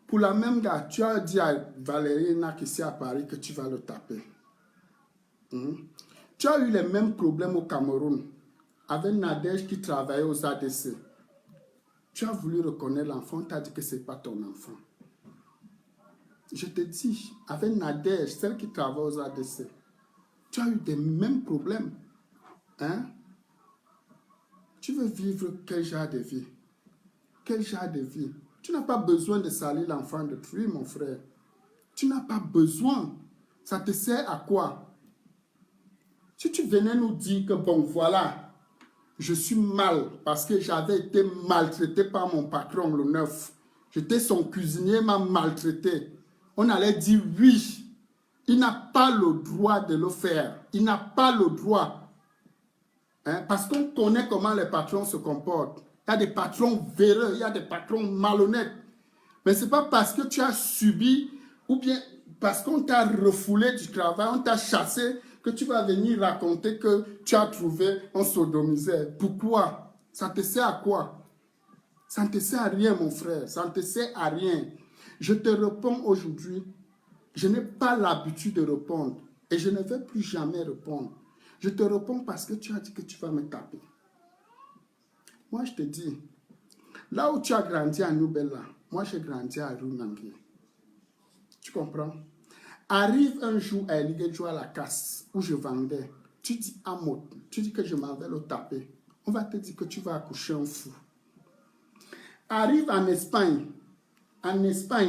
Pour la même gars, tu as dit à Valérie Nak ici à Paris que tu vas le taper. Tu as eu les mêmes problèmes au Cameroun avec Nadège qui travaillait aux ADC. Tu as voulu reconnaître l'enfant, tu as dit que ce n'est pas ton enfant. Je te dis, avec Nadège, celle qui travaille aux ADC, tu as eu des mêmes problèmes. Hein? Tu veux vivre quel genre de vie? Quel genre de vie? Tu n'as pas besoin de salir l'enfant de Truy, mon frère. Tu n'as pas besoin. Ça te sert à quoi? Si tu venais nous dire que bon, voilà, je suis mal parce que j'avais été maltraité par mon patron le 9. J'étais son cuisinier, m'a maltraité. On allait dire oui. Il n'a pas le droit de le faire. Il n'a pas le droit. Parce qu'on connaît comment les patrons se comportent. Il y a des patrons véreux, il y a des patrons malhonnêtes. Mais ce n'est pas parce que tu as subi ou bien parce qu'on t'a refoulé du travail, on t'a chassé, que tu vas venir raconter que tu as trouvé un sodomisé. Pourquoi? Ça te sert à quoi? Ça ne te sert à rien, mon frère. Ça ne te sert à rien. Je te réponds aujourd'hui. Je n'ai pas l'habitude de répondre. Et je ne vais plus jamais répondre. Je te réponds parce que tu as dit que tu vas me taper. Moi, je te dis, là où tu as grandi à Noubella, moi, j'ai grandi à Runangui. Tu comprends? Arrive un jour à Eligedjo à la casse où je vendais. Tu dis à Mot, tu dis que je m'en vais le taper. On va te dire que tu vas accoucher un fou. Arrive en Espagne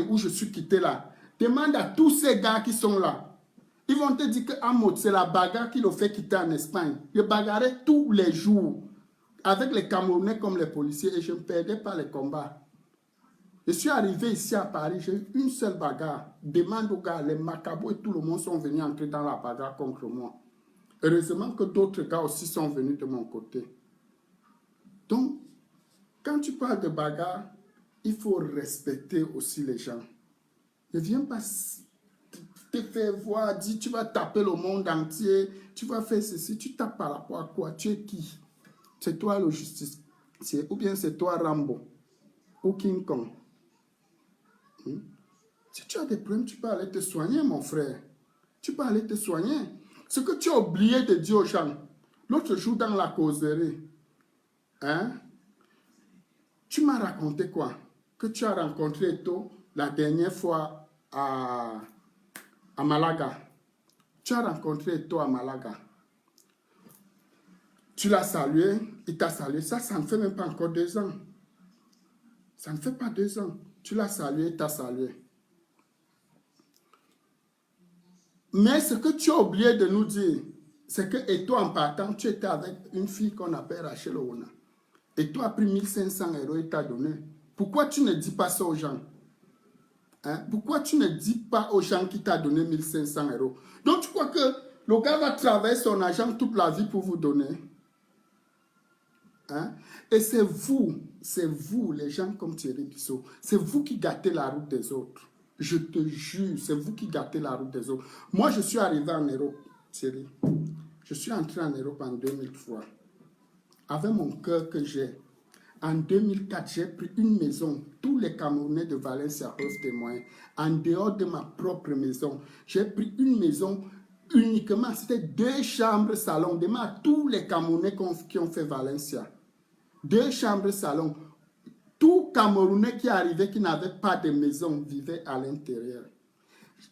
où je suis quitté là. Demande à tous ces gars qui sont là. Ils vont te dire que Amot, c'est la bagarre qui le fait quitter en Espagne. Je bagarrais tous les jours avec les Camerounais comme les policiers et je ne perdais pas les combats. Je suis arrivé ici à Paris, j'ai eu une seule bagarre. Demande aux gars, les macabos et tout le monde sont venus entrer dans la bagarre contre moi. Heureusement que d'autres gars aussi sont venus de mon côté. Donc, quand tu parles de bagarre, il faut respecter aussi les gens. Ne viens pas te faire voir, dire tu vas taper le monde entier, tu vas faire ceci, tu tapes par rapport à quoi? Tu es qui? C'est toi le justicier ou bien c'est toi Rambo ou King Kong? Si tu as des problèmes, tu peux aller te soigner, mon frère. Tu peux aller te soigner. Ce que tu as oublié de dire aux gens, l'autre jour dans la causerie, tu m'as raconté quoi? Que tu as rencontré Eto la dernière fois à Malaga. Tu as rencontré Eto à Malaga. Tu l'as salué, il t'a salué. Ça ne fait même pas encore 2 ans. Ça ne fait pas 2 ans. Tu l'as salué, il t'a salué. Mais ce que tu as oublié de nous dire, c'est que et toi en partant, tu étais avec une fille qu'on appelle Rachel Ouna. Et toi as pris 1500 € et t'a donné. Pourquoi tu ne dis pas ça aux gens? Pourquoi tu ne dis pas aux gens qui t'a donné 1500 €? Donc tu crois que le gars va travailler son argent toute la vie pour vous donner? Et c'est vous, les gens comme Thierry Bissot, c'est vous qui gâtez la route des autres. Je te jure, c'est vous qui gâtez la route des autres. Moi, je suis arrivé en Europe, Thierry. Je suis entré en Europe en 2003. Avec mon cœur que j'ai. En 2004, j'ai pris une maison. Tous les Camerounais de Valencia peuvent témoigner. En dehors de ma propre maison, j'ai pris une maison uniquement. C'était 2 chambres salon. Demande à tous les Camerounais qui ont fait Valencia. 2 chambres salon. Tout Camerounais qui arrivait, qui n'avait pas de maison, vivait à l'intérieur.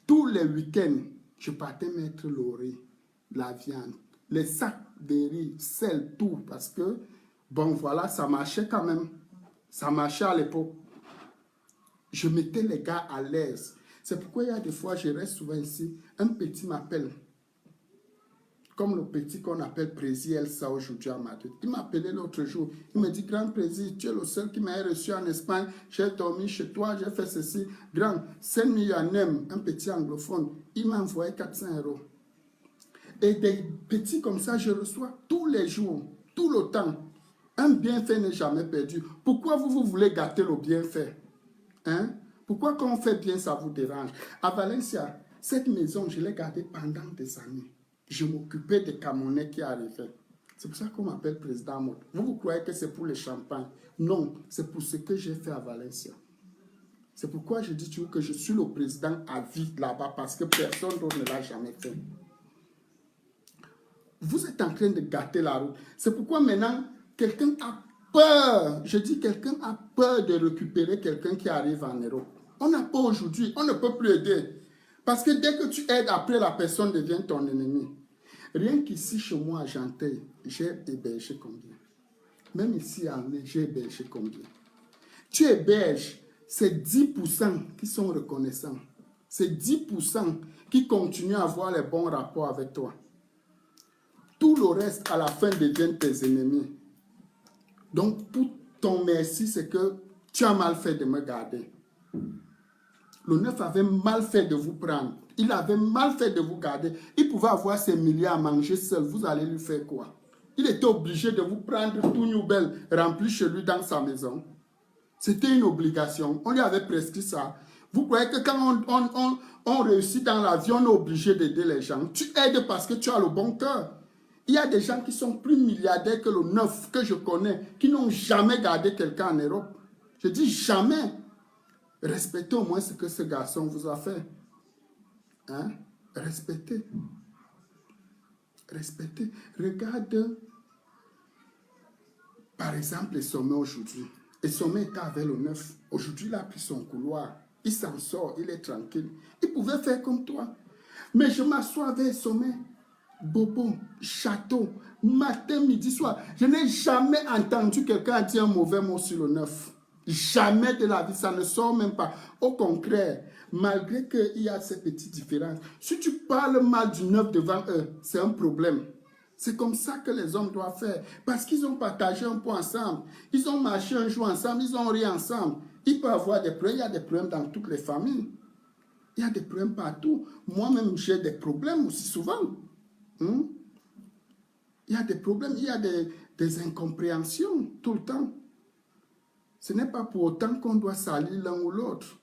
Tous les week-ends, je partais mettre le riz, la viande, les sacs de riz, sel, tout. Parce que, bon, voilà, ça marchait quand même. Ça marchait à l'époque. Je mettais les gars à l'aise. C'est pourquoi il y a des fois, je reste souvent ici, un petit m'appelle. comme le petit qu'on appelle Prési Elsa aujourd'hui à Madrid. Il m'a appelé l'autre jour. Il me dit, grand Prési, tu es le seul qui m'a reçu en Espagne. J'ai dormi chez toi, j'ai fait ceci. Grand, 5 millionnaires, un petit anglophone. Il m'a envoyé 400 €. Et des petits comme ça, je reçois tous les jours, tout le temps. Un bienfait n'est jamais perdu. Pourquoi vous voulez gâter le bienfait? Hein? Pourquoi quand on fait bien, ça vous dérange? À Valencia, cette maison, je l'ai gardée pendant des années. Je m'occupais des Camerounais qui arrivaient. C'est pour ça qu'on m'appelle président Mode. Vous croyez que c'est pour le champagne? Non, c'est pour ce que j'ai fait à Valencia. C'est pourquoi je dis toujours que je suis le président à vie là-bas parce que personne d'autre ne l'a jamais fait. Vous êtes en train de gâter la route. C'est pourquoi maintenant, quelqu'un a peur. Je dis quelqu'un a peur de récupérer quelqu'un qui arrive en Europe. On n'a pas aujourd'hui, on ne peut plus aider. Parce que dès que tu aides, après la personne devient ton ennemi. Rien qu'ici, chez moi, à Janteuil, j'ai hébergé combien? Même ici, à Angers, j'ai hébergé combien? Tu héberges, c'est 10% qui sont reconnaissants. C'est 10% qui continuent à avoir les bons rapports avec toi. Tout le reste, à la fin, deviennent tes ennemis. Donc, pour ton merci, c'est que tu as mal fait de me garder. Le 9 avait mal fait de vous prendre. Il avait mal fait de vous garder. Il pouvait avoir ses milliards à manger seul. Vous allez lui faire quoi? Il était obligé de vous prendre tout nouvelle, rempli chez lui dans sa maison. C'était une obligation. On lui avait prescrit ça. Vous croyez que quand on réussit dans la vie, on est obligé d'aider les gens? Tu aides parce que tu as le bon cœur. Il y a des gens qui sont plus milliardaires que le 9 que je connais, qui n'ont jamais gardé quelqu'un en Europe. Je dis jamais. Respectez au moins ce que ce garçon vous a fait. Hein? Respectez. Respectez. Regarde, par exemple, les sommets aujourd'hui. Le sommet était avec le 9. Aujourd'hui, il a pris son couloir. Il s'en sort, il est tranquille. Il pouvait faire comme toi. Mais je m'assois avec le sommet. Bobo, château, matin, midi, soir. Je n'ai jamais entendu quelqu'un dire un mauvais mot sur le 9. Jamais de la vie, ça ne sort même pas. Au contraire, malgré qu'il y a ces petites différences, si tu parles mal du 9 devant eux, c'est un problème. C'est comme ça que les hommes doivent faire. Parce qu'ils ont partagé un point ensemble. Ils ont marché un jour ensemble, ils ont ri ensemble. Il peut y avoir des problèmes, il y a des problèmes dans toutes les familles. Il y a des problèmes partout. Moi-même, j'ai des problèmes aussi souvent. Il y a des problèmes, il y a des incompréhensions tout le temps. Ce n'est pas pour autant qu'on doit salir l'un ou l'autre.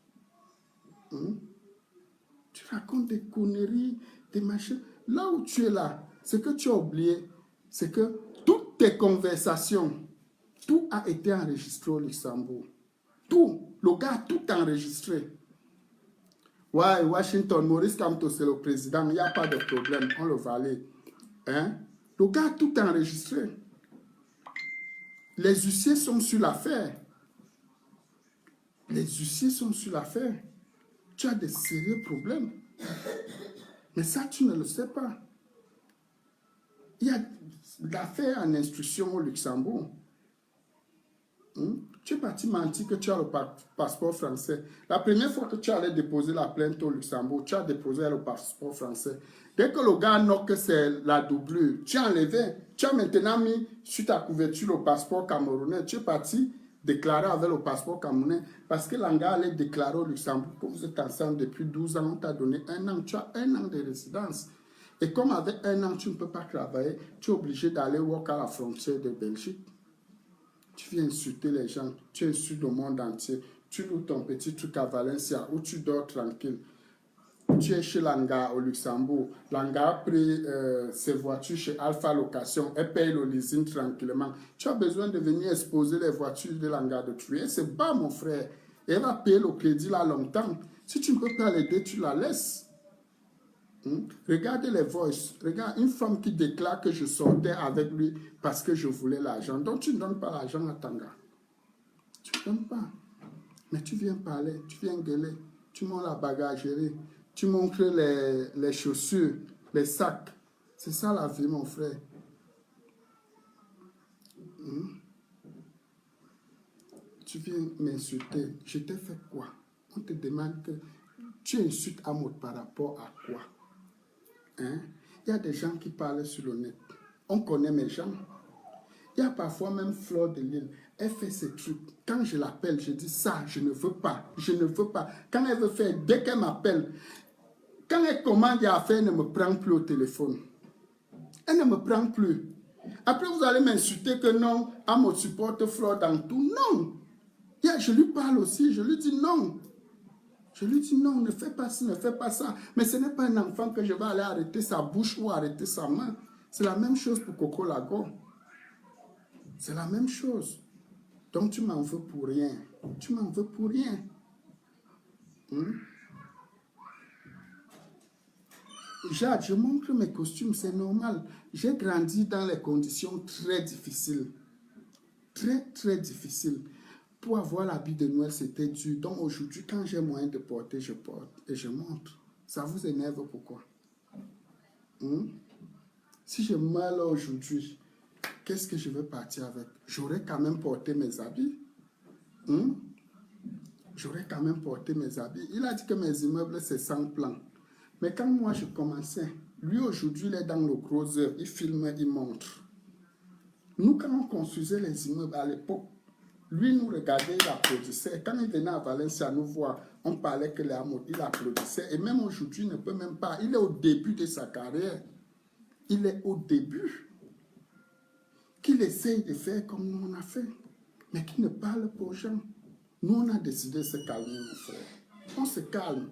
Tu racontes des conneries, des machins. Là où tu es là, ce que tu as oublié, c'est que toutes tes conversations, tout a été enregistré au Luxembourg. Tout. Le gars a tout enregistré. Ouais, Washington, Maurice Kamto, c'est le président, il n'y a pas de problème, on le valide. Hein? Le gars a tout enregistré. Les huissiers sont sur l'affaire. Les huissiers sont sur l'affaire. Tu as des sérieux problèmes. Mais ça, tu ne le sais pas. Il y a l'affaire en instruction au Luxembourg. Tu es parti mentir que tu as le passeport français. La première fois que tu allais déposer la plainte au Luxembourg, tu as déposé le passeport français. Dès que le gars note que c'est la doublure, tu as enlevé. Tu as maintenant mis sur ta couverture le passeport camerounais. Tu es parti déclarer avec le passeport camerounais parce que l'Anga allait déclarer au Luxembourg que vous êtes ensemble depuis 12 ans. On t'a donné 1 an. Tu as 1 an de résidence. Et comme avec 1 an, tu ne peux pas travailler, tu es obligé d'aller work à la frontière de Belgique. Tu viens insulter les gens, tu insultes le monde entier. Tu loues ton petit truc à Valencia où tu dors tranquille. Tu es chez Langa au Luxembourg. Langa a pris ses voitures chez Alpha Location. Elle paye le leasing tranquillement. Tu as besoin de venir exposer les voitures de Langa de tuer. C'est bas, mon frère. Et elle va payer le crédit là longtemps. Si tu ne peux pas l'aider, tu la laisses. Regardez les voices. Regarde une femme qui déclare que je sortais avec lui parce que je voulais l'argent. Donc tu ne donnes pas l'argent à Tanga. Tu ne donnes pas. Mais tu viens parler, tu viens gueuler. Tu montres la bagagerie. Tu montres les chaussures, les sacs. C'est ça la vie, mon frère. Tu viens m'insulter. Je t'ai fait quoi? On te demande que tu insultes Amoud par rapport à quoi? Hein? Il y a des gens qui parlent sur le net. On connaît mes gens. Il y a parfois même Fleur de Lille. Elle fait ces trucs. Quand je l'appelle, je dis ça, je ne veux pas. Je ne veux pas. Quand elle veut faire, dès qu'elle m'appelle, quand elle commande à faire, elle ne me prend plus au téléphone. Elle ne me prend plus. Après, vous allez m'insulter que non, elle me supporte Fleur dans tout. Non. Je lui parle aussi, je lui dis non. Je lui dis non, ne fais pas ça, ne fais pas ça. Mais ce n'est pas un enfant que je vais aller arrêter sa bouche ou arrêter sa main. C'est la même chose pour Coco Lago. C'est la même chose. Donc tu m'en veux pour rien. Tu m'en veux pour rien. Jade, je montre mes costumes, c'est normal. J'ai grandi dans les conditions très difficiles. Très, très difficiles. Pour avoir l'habit de Noël, c'était dur. Donc aujourd'hui, quand j'ai moyen de porter, je porte et je montre. Ça vous énerve pourquoi? Si je meurs là aujourd'hui, qu'est-ce que je vais partir avec? J'aurais quand même porté mes habits. J'aurais quand même porté mes habits. Il a dit que mes immeubles, c'est 100 plans. Mais quand moi, je commençais, lui, aujourd'hui, il est dans le gros œuvre. Il filme, il montre. Nous, quand on construisait les immeubles à l'époque, lui nous regardait, il applaudissait. Quand il venait à Valencia nous voir, on parlait que les amours, il applaudissait. Et même aujourd'hui, il ne peut même pas. Il est au début de sa carrière. Il est au début. Qu'il essaye de faire comme nous on a fait. Mais qu'il ne parle pas aux gens. Nous, on a décidé de se calmer, mon frère. On se calme.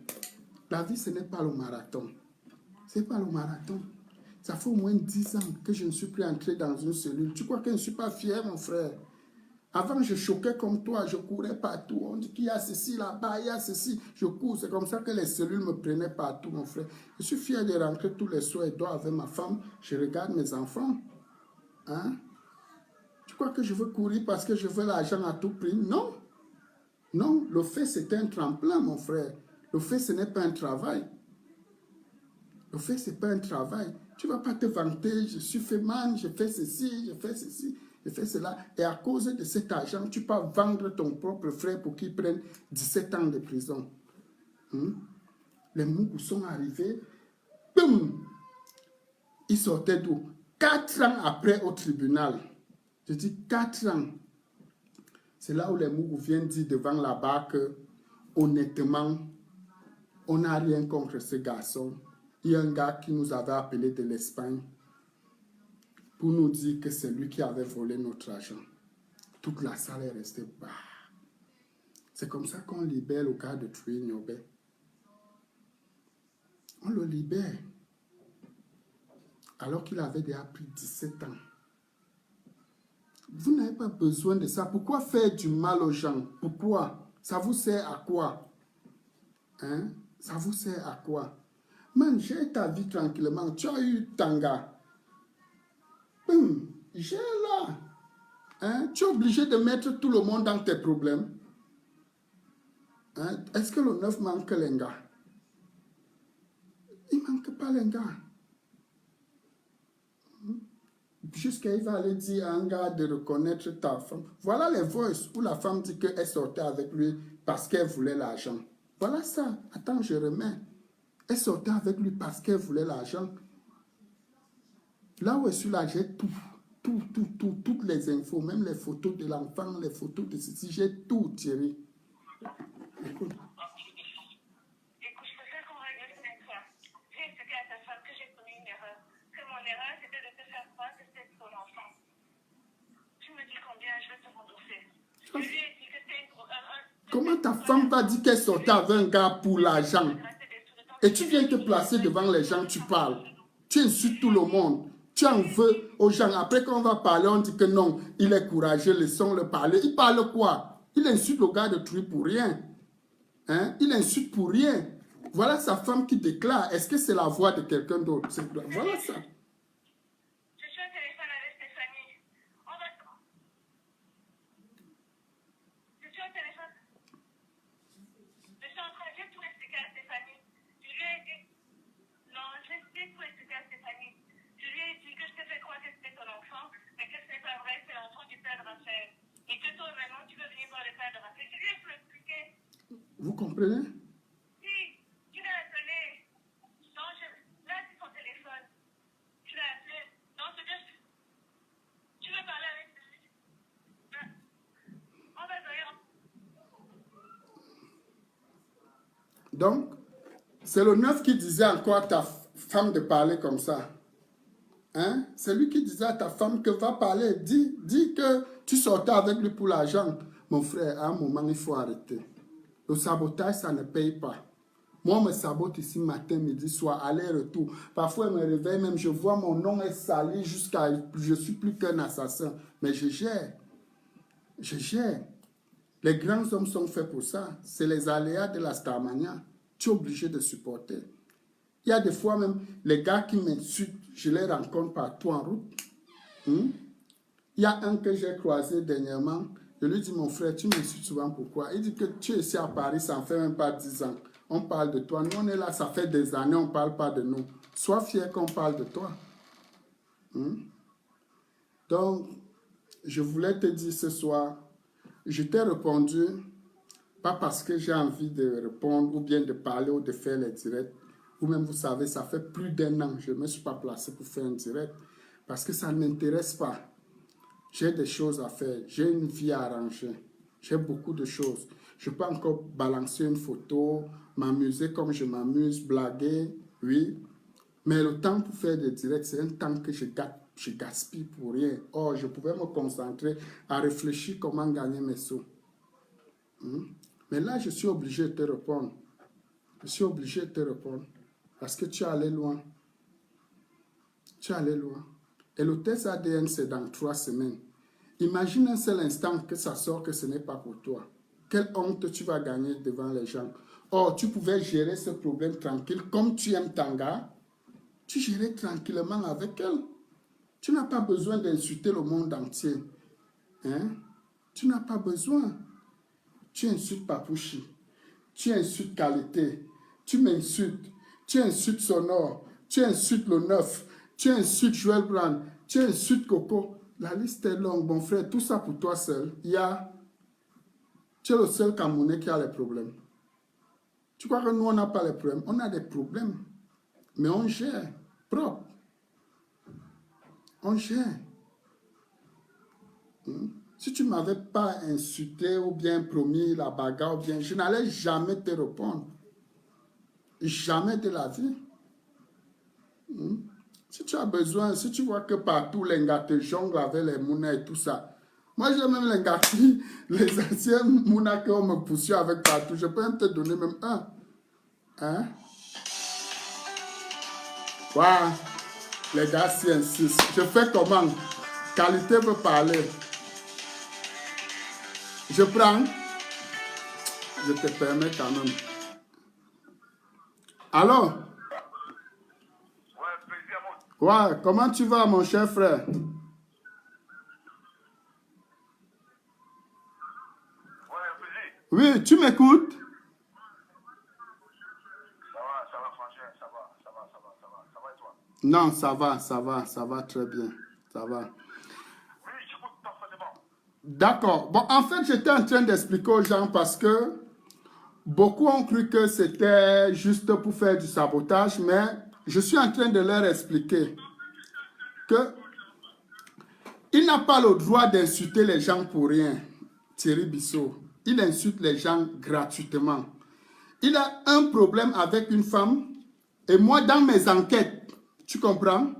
La vie, ce n'est pas le marathon. Ce n'est pas le marathon. Ça fait au moins 10 ans que je ne suis plus entré dans une cellule. Tu crois que je ne suis pas fier, mon frère? Avant, je choquais comme toi, je courais partout. On dit qu'il y a ceci là-bas, il y a ceci. Je cours, c'est comme ça que les cellules me prenaient partout, mon frère. Je suis fier de rentrer tous les soirs et dors avec ma femme. Je regarde mes enfants. Hein? Tu crois que je veux courir parce que je veux l'argent à tout prix? Non. Non, le fait, c'est un tremplin, mon frère. Le fait, ce n'est pas un travail. Le fait, ce n'est pas un travail. Tu ne vas pas te vanter, je suis fait man, je fais ceci, je fais ceci, je fais cela. Et à cause de cet argent, tu peux vendre ton propre frère pour qu'il prenne 17 ans de prison. Les Mougous sont arrivés, boum, ils sortaient d'où? 4 ans après au tribunal. Je dis 4 ans. C'est là où les Mougous viennent dire devant la barre que, honnêtement, on n'a rien contre ce garçon. Il y a un gars qui nous avait appelé de l'Espagne pour nous dire que c'est lui qui avait volé notre argent. Toute la salle est restée bas. C'est comme ça qu'on libère le gars de tuer Niobé. On le libère. Alors qu'il avait déjà pris 17 ans. Vous n'avez pas besoin de ça. Pourquoi faire du mal aux gens? Pourquoi? Ça vous sert à quoi? Hein? Ça vous sert à quoi? Man, j'ai ta vie tranquillement. Tu as eu Tanga. J'ai là. Hein? Tu es obligé de mettre tout le monde dans tes problèmes. Hein? Est-ce que le 9 manque les gars? Il ne manque pas les gars. Jusqu'à il va aller dire à un gars de reconnaître ta femme. Voilà les voices où la femme dit qu'elle sortait avec lui parce qu'elle voulait l'argent. Voilà ça. Attends, je remets. Elle sortait avec lui parce qu'elle voulait l'argent. Là où je suis là, j'ai tout. Toutes les infos, même les photos de l'enfant, les photos de ceci, j'ai tout tiré. Écoute. Écoute, je préfère qu'on règle ça avec toi. J'ai expliqué à ta femme que j'ai commis une erreur. Que mon erreur, c'était de te faire croire que c'était ton enfant. Tu me dis combien je vais te rembourser. Je lui ai dit que c'est Comment ta femme va dire qu'elle sortait avec un gars pour l'argent? Et tu viens te placer devant les gens, tu parles. Tu insultes tout le monde. Tu en veux aux gens. Après, quand on va parler, on dit que non, il est courageux, laissons-le parler. Il parle quoi? Il insulte le gars de Truy pour rien. Hein? Il insulte pour rien. Voilà sa femme qui déclare. Est-ce que c'est la voix de quelqu'un d'autre? Voilà ça. Je suis au téléphone avec Stéphanie. Je suis au téléphone. Je suis en train de tout expliquer à Stéphanie. Je lui ai dit... Non, j'explique tout expliquer à Stéphanie. Je lui ai dit que je te fais croire que c'était ton enfant, mais que ce n'est pas vrai, c'est l'enfant du père de Raphaël. Et que toi, maintenant, tu veux venir voir le père de Raphaël. Je lui ai tout expliqué. Vous comprenez? Si, tu l'as appelé. Non, là, c'est son téléphone. Donc, c'est le neuf qui disait encore à ta femme de parler comme ça. Hein? C'est lui qui disait à ta femme que va parler. Dis que tu sortais avec lui pour l'argent. Mon frère, à un moment, il faut arrêter. Le sabotage, ça ne paye pas. Moi, on me sabote ici matin, midi, soir, aller-retour. Parfois, je me réveille même, je vois mon nom est sali jusqu'à... Je suis plus qu'un assassin. Mais je gère. Je gère. Les grands hommes sont faits pour ça. C'est les aléas de la Starmania. Tu es obligé de supporter. Il y a des fois même, les gars qui m'insultent, je les rencontre partout en route. Il y a un que j'ai croisé dernièrement. Je lui dis, mon frère, tu m'insultes souvent, pourquoi? Il dit que tu es ici à Paris, ça ne fait même pas 10 ans. On parle de toi. Nous, on est là, ça fait des années, on ne parle pas de nous. Sois fier qu'on parle de toi. Donc, je voulais te dire ce soir, je t'ai répondu, pas parce que j'ai envie de répondre ou bien de parler ou de faire les directs. Ou même, vous savez, ça fait plus d'1 an, je ne me suis pas placé pour faire un direct. Parce que ça ne m'intéresse pas. J'ai des choses à faire, j'ai une vie à arranger, j'ai beaucoup de choses. Je peux encore balancer une photo, m'amuser comme je m'amuse, blaguer, oui. Mais le temps pour faire des directs, c'est un temps que je gaspille pour rien. Or, je pouvais me concentrer à réfléchir comment gagner mes sous. Mais là, je suis obligé de te répondre. Je suis obligé de te répondre. Parce que tu es allé loin. Tu es allé loin. Et le test ADN, c'est dans 3 semaines. Imagine un seul instant que ça sort que ce n'est pas pour toi. Quelle honte tu vas gagner devant les gens. Or, tu pouvais gérer ce problème tranquille. Comme tu aimes Tanga, tu gérais tranquillement avec elle. Tu n'as pas besoin d'insulter le monde entier. Hein? Tu n'as pas besoin. Tu insultes Papouchi. Tu insultes Qualité. Tu m'insultes. Tu insultes Sonore. Tu insultes le Neuf. Tu insultes Joël Brand. Tu insultes Coco. La liste est longue, mon frère. Tout ça pour toi seul. Tu es le seul Camerounais qui a les problèmes. Tu crois que nous, on n'a pas les problèmes? On a des problèmes. Mais on gère. Propre. On gère. Si tu ne m'avais pas insulté ou bien promis la bagarre, ou bien, je n'allais jamais te répondre. Jamais de la vie. Si tu as besoin, si tu vois que partout les gars te jonglent avec les mounas et tout ça. Moi, j'ai même les gars qui, les anciens mounas qu'on me poursuit avec partout. Je peux même te donner même un. Hein? Voilà. Les gars s'y insistent. Je fais comment? Qualité veut parler. Je prends. Je te permets quand même. Alors? Ouais, comment tu vas, mon cher frère? Oui, tu m'écoutes? Ça va, franchement, ça va et toi? Non, ça va très bien, ça va. Oui, j'écoute parfaitement. D'accord. Bon, en fait, j'étais en train d'expliquer aux gens parce que beaucoup ont cru que c'était juste pour faire du sabotage, mais je suis en train de leur expliquer que il n'a pas le droit d'insulter les gens pour rien, Thierry Bissot. Il insulte les gens gratuitement. Il a un problème avec une femme et moi, dans mes enquêtes, tu comprends? Oui.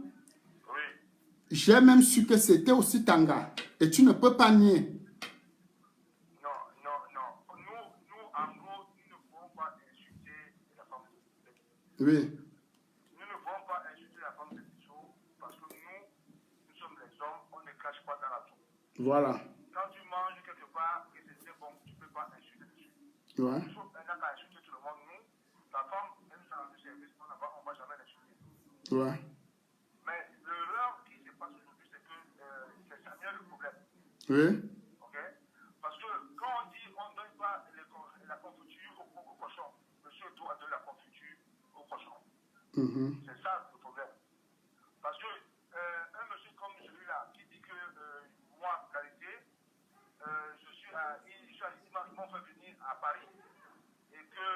J'ai même su que c'était aussi Tanga. Et tu ne peux pas nier. Non. Nous, en gros, nous ne pouvons pas insulter la femme de Bissot. Oui. Nous ne pouvons pas insulter la femme de Bissot parce que nous sommes les hommes, on ne crache pas dans la tour. Voilà. Quand tu manges quelque part et c'est bon, tu ne peux pas insulter dessus. Ouais. Il faut maintenant qu'à insulter tout le monde. Nous, la femme, elle nous a rendu service, on ne va jamais l'insulter. Ouais. Mais l'erreur qui se passe aujourd'hui, c'est que c'est ça vient le problème. Oui. Ok? Parce que quand on dit on ne donne pas la confiture au cochon, monsieur doit donner la confiture au cochon. C'est ça le problème. Parce que un monsieur comme celui-là qui dit que moi, qualité, ils m'ont fait venir à Paris et que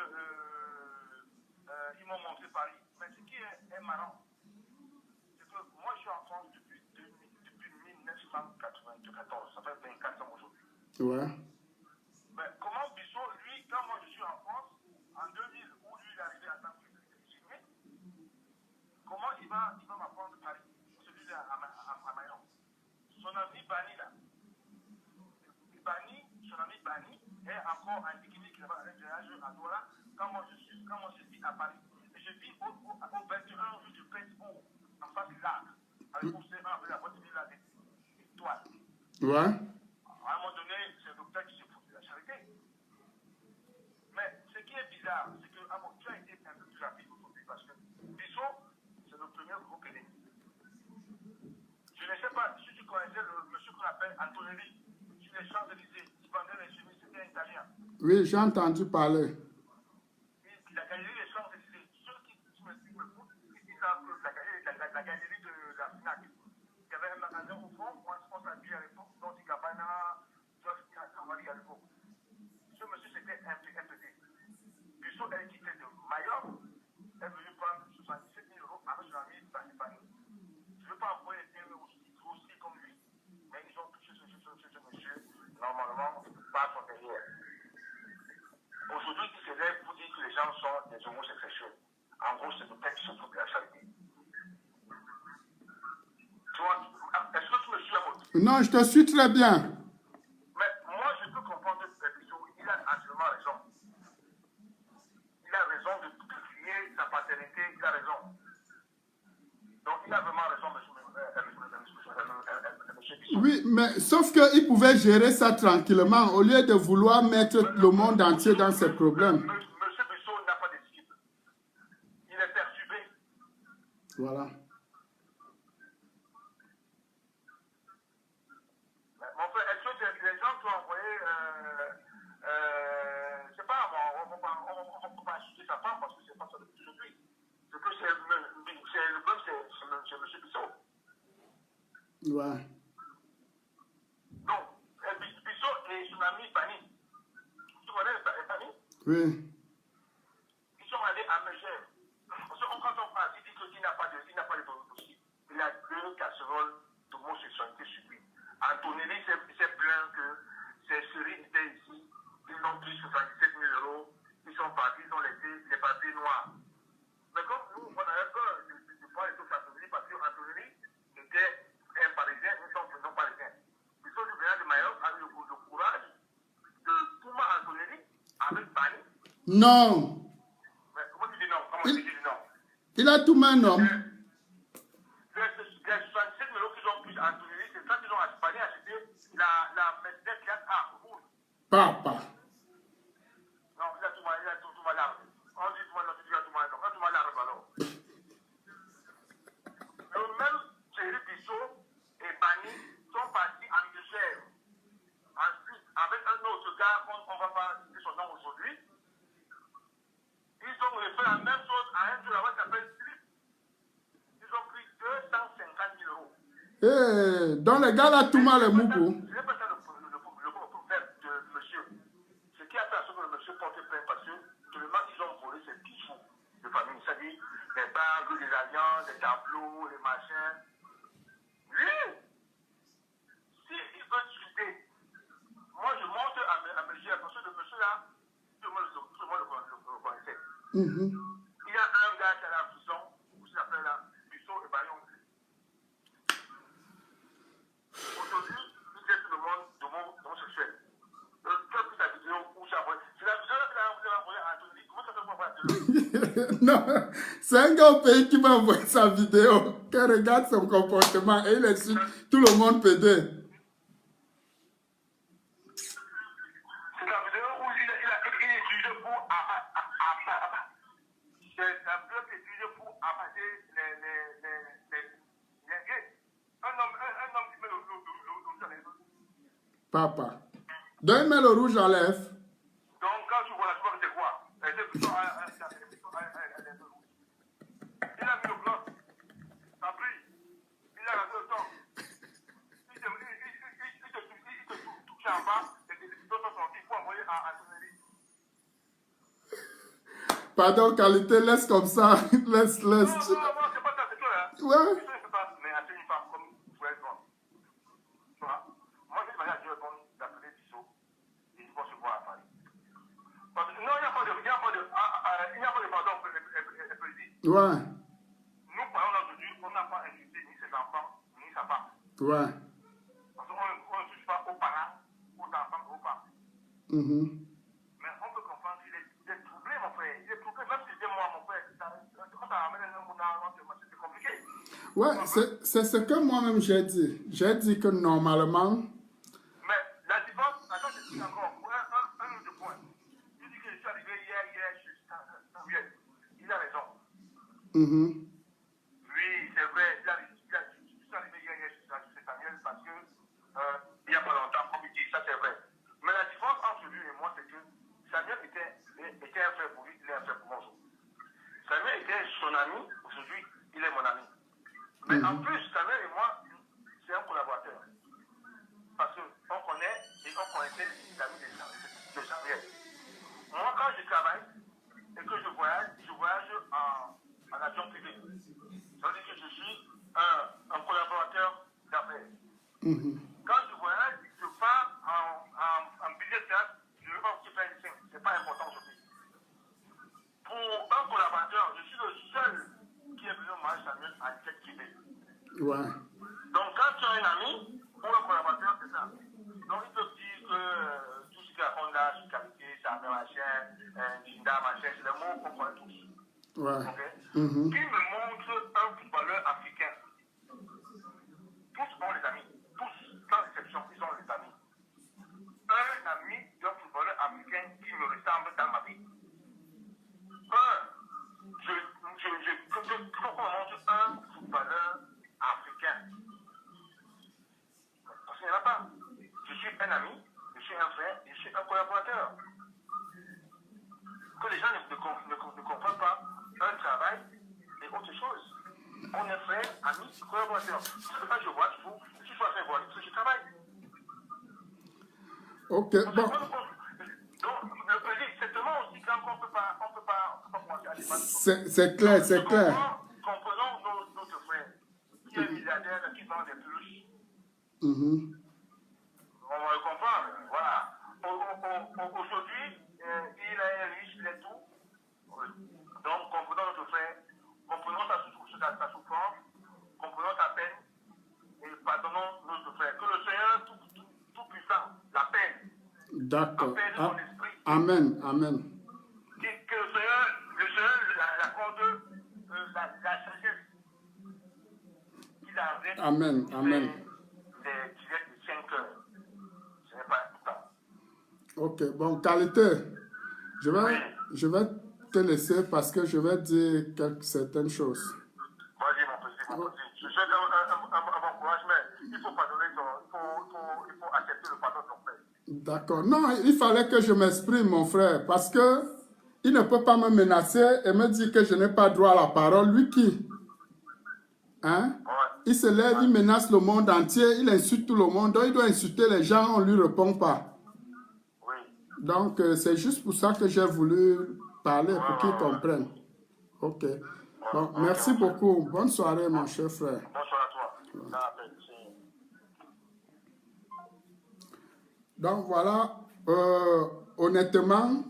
ils m'ont montré Paris. Mais ce qui est marrant, c'est que moi je suis en France depuis 1994, ça fait 24 ans aujourd'hui. Ouais. Mais comment Bissot, lui, quand moi je suis en France, en 2000, où encore un technique là-bas à l'intérieur à Douala, quand moi je vis à Paris. Et je vis au 21 rue du Prince-Bourg, en face du lac, avec mon C1 avec la boîte de ville des étoiles. Ouais. À un moment donné, c'est le docteur qui se fout de la charité. Mais ce qui est bizarre, c'est que tu as été un peu plus rapide aujourd'hui parce que Bissot, c'est le premier groupe aîné. Je ne sais pas si tu connaissais le monsieur qu'on appelle Antonelli, sur les Champs-Élysées, qui vendait les chemises, c'était un Italien. Oui, j'ai entendu parler. Il a gagné les Champs-Élysées. Ceux qui me foutent, ils savent que la galerie de la FNAC. Il y avait un magasin au fond, moi je pense à lui à l'époque, donc il Cabana, Georges Cavalier à l'époque. Ce monsieur c'était un MPD. Bissot est quitté de Mayotte, est venu prendre 77 000 euros avec son ami Bani. Je ne veux pas envoyer les termes aussi comme lui, mais ils ont touché ce monsieur, normalement, par son derrière. Aujourd'hui, ils se lèvent pour dire que les gens sont des homosexuels. En gros, c'est peut-être qui se fout de la charité. Tu vois, est-ce que tu me suis à mon tour? Non, je te suis très bien. Mais moi, je peux comprendre que Bissot, il a absolument raison. Il a raison de crier sa paternité, il a raison. Donc, il a vraiment raison, monsieur Bissot. Oui, mais sauf qu'il pouvait gérer ça tranquillement au lieu de vouloir mettre le monde entier dans ses problèmes. Monsieur Bissot n'a pas d'équipe. Il est perturbé. Voilà. Mon frère, est-ce que les gens t'ont envoyé, je sais pas, on ne peut pas acheter sa femme parce que c'est pas ça depuis aujourd'hui. C'est que c'est le problème, c'est monsieur Bissot. Ouais. Donc, Bissot et son ami Bani. Tu connais Bani? Oui. Ils sont allés à Megève. Parce que quand on parle, il dit qu'il n'a pas de dossier. Il a 2 casseroles d'homosexualité sur lui. Antonelli s'est plaint que ses chéris étaient ici. Ils l'ont pris 77 000 euros. Ils sont partis, ils ont laissé les papiers noirs. Mais comme nous, on avait peur de prendre les autres Antonelli parce qu'Antonelli était un Parisien, nous sommes non Parisiens. Ils sont du venant de Mayotte a eu le courage de Touma Antonelli avec Bani. Non. Mais comment tu dis non? Comment tu dis non? Il a tout un homme. Les 67 000 euros qu'ils ont pris à Antonelli, c'est ça qu'ils ont acheté la Mercedes 4A rouge. Papa. Non, il a tout mal l'arbre. On dit tout mal, non, tu dis tout mal, non. Quand tout mal l'arbre, alors. Le même Thierry Bissot et Bani sont partis en Niger. Ensuite, avec un autre gars, on ne va pas dire son nom aujourd'hui, ils ont fait la même chose à un jour là-bas qui s'appelle Slip. Ils ont pris 250 000 euros. Eh, dans les gars là, tout mal est moukou. Ce n'est pas ça le problème de monsieur. Ce qui a fait à ce que le monsieur porte plainte parce que seulement ils ont volé ses bijoux de famille. C'est-à-dire les bagues, les alliances, les tableaux, les machins. Lui, s'il veut discuter, moi je monte à monsieur parce que le monsieur là, tout le monde le connaissait. Il y a un gars qui est à la prison, qui s'appelle Bissot et Bayon. Aujourd'hui, il dit tout le monde homosexuel. Tu as pris ta vidéo où tu as envoyé. C'est la vidéo que vous avez envoyée à Anthony. Comment ça fait pour envoyer à Anthony? Non, c'est un gars au pays qui m'a envoyé sa vidéo, qui regarde son comportement et il est sûr tout le monde pédé. C'est la vidéo où il est utilisé pour c'est un bloc qui est utilisé pour abattre les gays. Un homme qui met le rouge dans les autres. Papa. Donc il met le rouge en lèvres. Donc quand tu vois la soirée, c'est quoi? Il a mis le blanc. Ça brille. Il a le temps. Il te touche en bas. Et les photos sont sorties. Il faut envoyer à Anthony. Pardon, qualité, laisse comme ça. Laisse. Non, c'est pas ça, c'est toi là. Ouais. Mais à une femme comme vous pouvez être bon. Tu vois? Moi, j'ai demandé à Dieu d'appeler Bissot. Et ils vont se voir à Paris. Parce que non, il n'y a pas de pardon pour les présidents. Ouais. Nous, par exemple, aujourd'hui, on n'a pas insulté ni ses enfants, ni sa femme. Ouais. Parce qu'on ne touche pas aux parents, aux enfants, aux parents. Ouais, c'est ce que moi-même j'ai dit. J'ai dit que normalement... Mais la différence, attends, je dis encore, un autre point. Il dit que je suis arrivé hier, je suis Samuel. Il a raison. Mhm. Oui, c'est vrai, je suis arrivé hier, je suis Samuel parce que il n'y a pas longtemps, comme il dit, ça c'est vrai. Mais la différence entre lui et moi, c'est que Samuel était un frère pour lui, il est un frère pour moi aujourd'hui. Samuel était son ami, aujourd'hui, il est mon ami. Mais en plus, Samuel et moi, c'est un collaborateur. Parce qu'on connaît et on connaissait les amis de Samuel. Moi, quand je travaille et que je voyage en avion privé. Ça veut dire que je suis un collaborateur d'affaires. Quand je voyage, je pars en business class, je ne veux pas vous faire une scène. Ce n'est pas important aujourd'hui. Pour un collaborateur, je suis le seul qui est venu au mariage Samuel en jet privé. Ouais. Donc, quand tu as un ami ou un collaborateur, c'est ça. Donc, ils peuvent dire que tout ce qu'il raconte là, sur qualité, ça met machin, Linda, machin, c'est les mots qu'on connaît tous. Ouais. Okay? Qui me montre un footballeur africain. Tous ont les amis. Tous, sans exception, ils ont les amis. Un ami d'un footballeur africain qui me ressemble dans ma vie. Faut qu'on montre un footballeur africain. Parce qu'il n'y en a pas. Je suis un ami, je suis un frère, je suis un collaborateur. Que les gens ne comprennent pas un travail et autre chose. On est frères, amis, collaborateurs. Si je ne pas, je vois, il faut faire voir, il faut que je travaille. Ok, bon. Donc, le plaisir, c'est tellement aussi grand qu'on ne peut pas commencer à débattre. C'est clair, c'est clair. Comprenons notre frère, qui est milliardaire, qui vend des peluches. On va le comprendre, voilà. Aujourd'hui, il est riche, il est tout. Donc, comprenons notre frère, comprenons sa souffrance, comprenons sa peine, et pardonnons notre frère. Que le Seigneur tout-puissant l'appelle. D'accord. Appelle son esprit. Amen, amen. Que le Seigneur l'accorde la sagesse qu'il a avec. Amen, amen. Des dilettes de 5 heures. Ce n'est pas important. Ok, bon, qualité. Je vais te laisser parce que je vais dire certaines choses. Vas-y, mon petit. Je souhaite un bon courage, mais il faut pardonner il faut accepter le pardon de ton frère. D'accord. Non, il fallait que je m'exprime, mon frère, parce que il ne peut pas me menacer et me dire que je n'ai pas droit à la parole. Lui qui? Hein? Ouais. Il se lève, il menace le monde entier, il insulte tout le monde. Donc, il doit insulter les gens, on ne lui répond pas. Oui. Donc, c'est juste pour ça que j'ai voulu parler, pour qu'ils comprennent. Ok. Bon, merci beaucoup. Bonne soirée, mon cher frère. Bonsoir à toi. Donc, voilà. Honnêtement,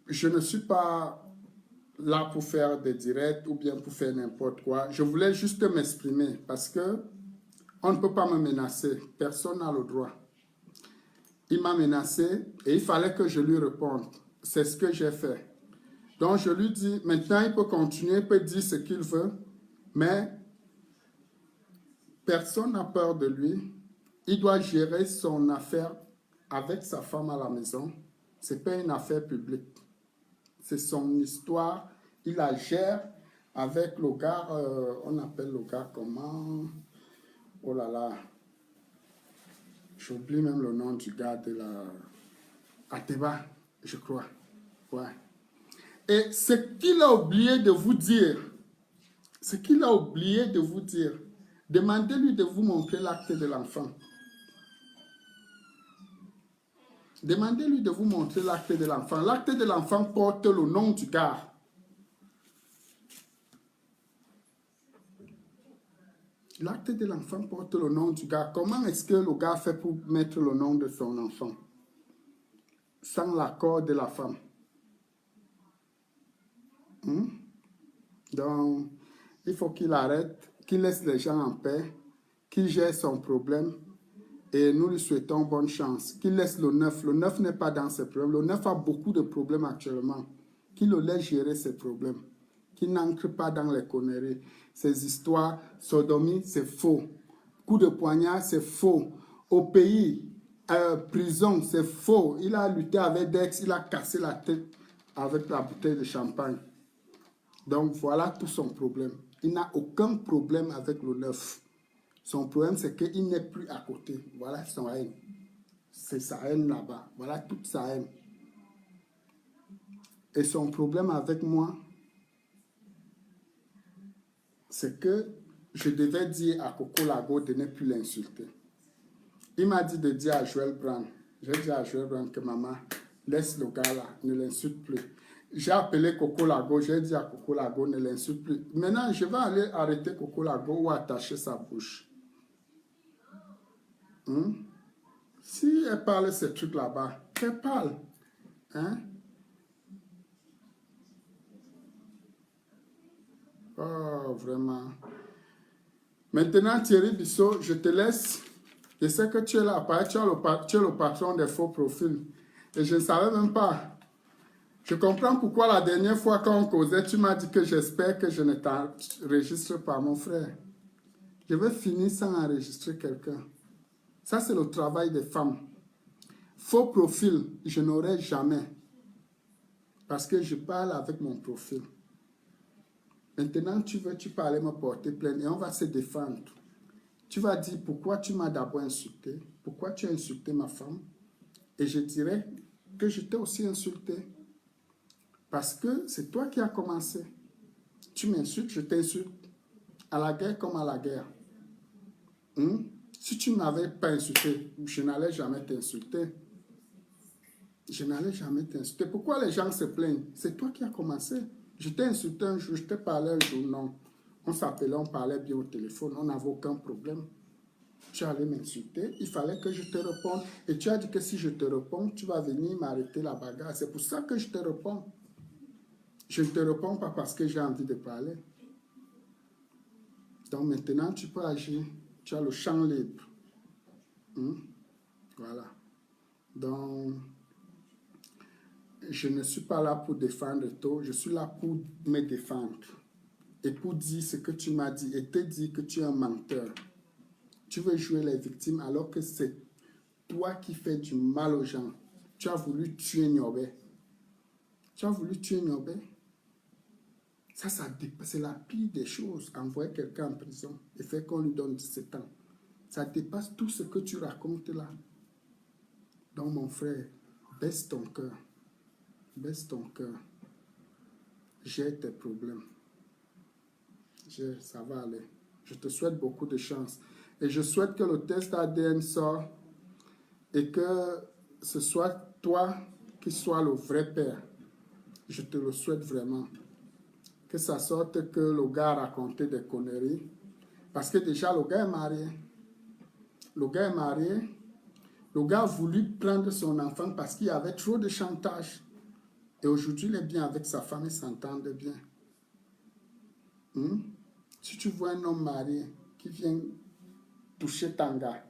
je ne suis pas là pour faire des directs ou bien pour faire n'importe quoi. Je voulais juste m'exprimer parce que on ne peut pas me menacer. Personne n'a le droit. Il m'a menacé et il fallait que je lui réponde. C'est ce que j'ai fait. Donc, je lui dis, maintenant, il peut continuer, il peut dire ce qu'il veut, mais personne n'a peur de lui. Il doit gérer son affaire avec sa femme à la maison. Ce n'est pas une affaire publique. C'est son histoire. Il la gère avec le gars, on appelle le gars comment? Oh là là. J'oublie même le nom du gars de la... Ateba, je crois. Ouais. Et ce qu'il a oublié de vous dire, demandez-lui de vous montrer l'acte de l'enfant. Demandez-lui de vous montrer l'acte de l'enfant. L'acte de l'enfant porte le nom du gars. L'acte de l'enfant porte le nom du gars. Comment est-ce que le gars fait pour mettre le nom de son enfant? Sans l'accord de la femme. Donc, il faut qu'il arrête, qu'il laisse les gens en paix, qu'il gère son problème et nous lui souhaitons bonne chance. Qu'il laisse le neuf. Le neuf n'est pas dans ses problèmes. Le neuf a beaucoup de problèmes actuellement. qu'il le laisse gérer ses problèmes, qu'il n'ancre pas dans les conneries. Ces histoires, sodomie, c'est faux. Coup de poignard, c'est faux. Au pays, prison, c'est faux. Il a lutté avec Dex, il a cassé la tête avec la bouteille de champagne. Donc voilà tout son problème. Il n'a aucun problème avec le neuf. Son problème, c'est qu'il n'est plus à côté. Voilà son haine. C'est sa haine là-bas. Voilà toute sa haine. Et son problème avec moi, c'est que je devais dire à Coco Lago de ne plus l'insulter. Il m'a dit de dire à Joël Brand. J'ai dit à Joël Brand que maman, laisse le gars là, ne l'insulte plus. J'ai appelé Coco Lago, j'ai dit à Coco Lago, ne l'insulte plus. Maintenant, je vais aller arrêter Coco Lago ou attacher sa bouche. Si elle parle ces trucs là-bas, qu'elle parle. Hein? Oh, vraiment. Maintenant, Thierry Bissot, je te laisse. Je sais que tu es là, tu es le patron des faux profils. Et je ne savais même pas. Je comprends pourquoi la dernière fois quand on causait, tu m'as dit que j'espère que je ne t'enregistre pas, mon frère. Je vais finir sans enregistrer quelqu'un. Ça, c'est le travail des femmes. Faux profil, je n'aurai jamais. Parce que je parle avec mon profil. Maintenant, tu peux aller me porter plainte et on va se défendre. Tu vas dire pourquoi tu m'as d'abord insulté, pourquoi tu as insulté ma femme. Et je dirais que je t'ai aussi insulté. Parce que c'est toi qui as commencé. Tu m'insultes, je t'insulte. À la guerre comme à la guerre. Si tu ne m'avais pas insulté, je n'allais jamais t'insulter. Je n'allais jamais t'insulter. Pourquoi les gens se plaignent? C'est toi qui as commencé. Je t'ai insulté un jour, je t'ai parlé un jour, non. On s'appelait, on parlait bien au téléphone, on n'avait aucun problème. Tu allais m'insulter, il fallait que je te réponde. Et tu as dit que si je te réponds, tu vas venir m'arrêter la bagarre. C'est pour ça que je te réponds. Je ne te réponds pas parce que j'ai envie de parler. Donc maintenant, tu peux agir. Tu as le champ libre. Voilà. Donc, je ne suis pas là pour défendre toi. Je suis là pour me défendre. Et pour dire ce que tu m'as dit. Et te dire que tu es un menteur. Tu veux jouer les victimes alors que c'est toi qui fais du mal aux gens. Tu as voulu tuer Niobé. Tu as voulu tuer Niobé. Ça c'est la pire des choses. Envoyer quelqu'un en prison et faire qu'on lui donne 17 ans. Ça dépasse tout ce que tu racontes là. Donc mon frère, baisse ton cœur. Baisse ton cœur. J'ai tes problèmes. Ça va aller. Je te souhaite beaucoup de chance. Et je souhaite que le test ADN sorte et que ce soit toi qui sois le vrai père. Je te le souhaite vraiment. Que ça sorte que le gars a raconté des conneries. Parce que déjà, le gars est marié. Le gars est marié. Le gars a voulu prendre son enfant parce qu'il y avait trop de chantage. Et aujourd'hui, il est bien avec sa femme, ils s'entendent bien. Si tu vois un homme marié qui vient toucher Tanga,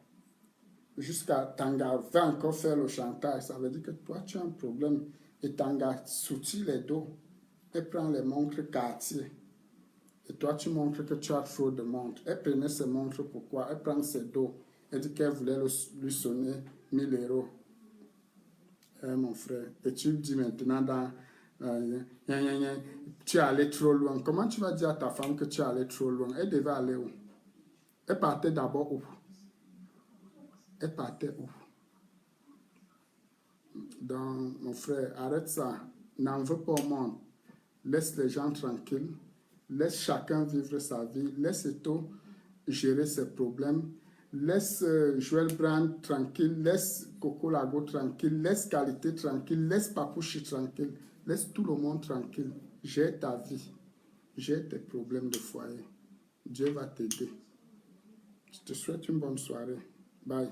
jusqu'à Tanga va encore faire le chantage, ça veut dire que toi, tu as un problème. Et Tanga soutient les dos. Elle prend les montres Cartier. Et toi, tu montres que tu as trop de montres. Elle prenait ses montres, pourquoi? Elle prend ses dos. Elle dit qu'elle voulait lui sonner 1000 €. Mon frère. Et tu dis maintenant dans... tu es allé trop loin. Comment tu vas dire à ta femme que tu es allé trop loin? Elle devait aller où? Elle partait d'abord où? Elle partait où? Donc, mon frère, arrête ça. N'en veux pas au monde. Laisse les gens tranquilles. Laisse chacun vivre sa vie. Laisse Eto gérer ses problèmes. Laisse Joël Brand tranquille. Laisse Coco Lago tranquille. Laisse Qualité tranquille. Laisse Papouchi tranquille. Laisse tout le monde tranquille. J'ai ta vie. J'ai tes problèmes de foyer. Dieu va t'aider. Je te souhaite une bonne soirée. Bye.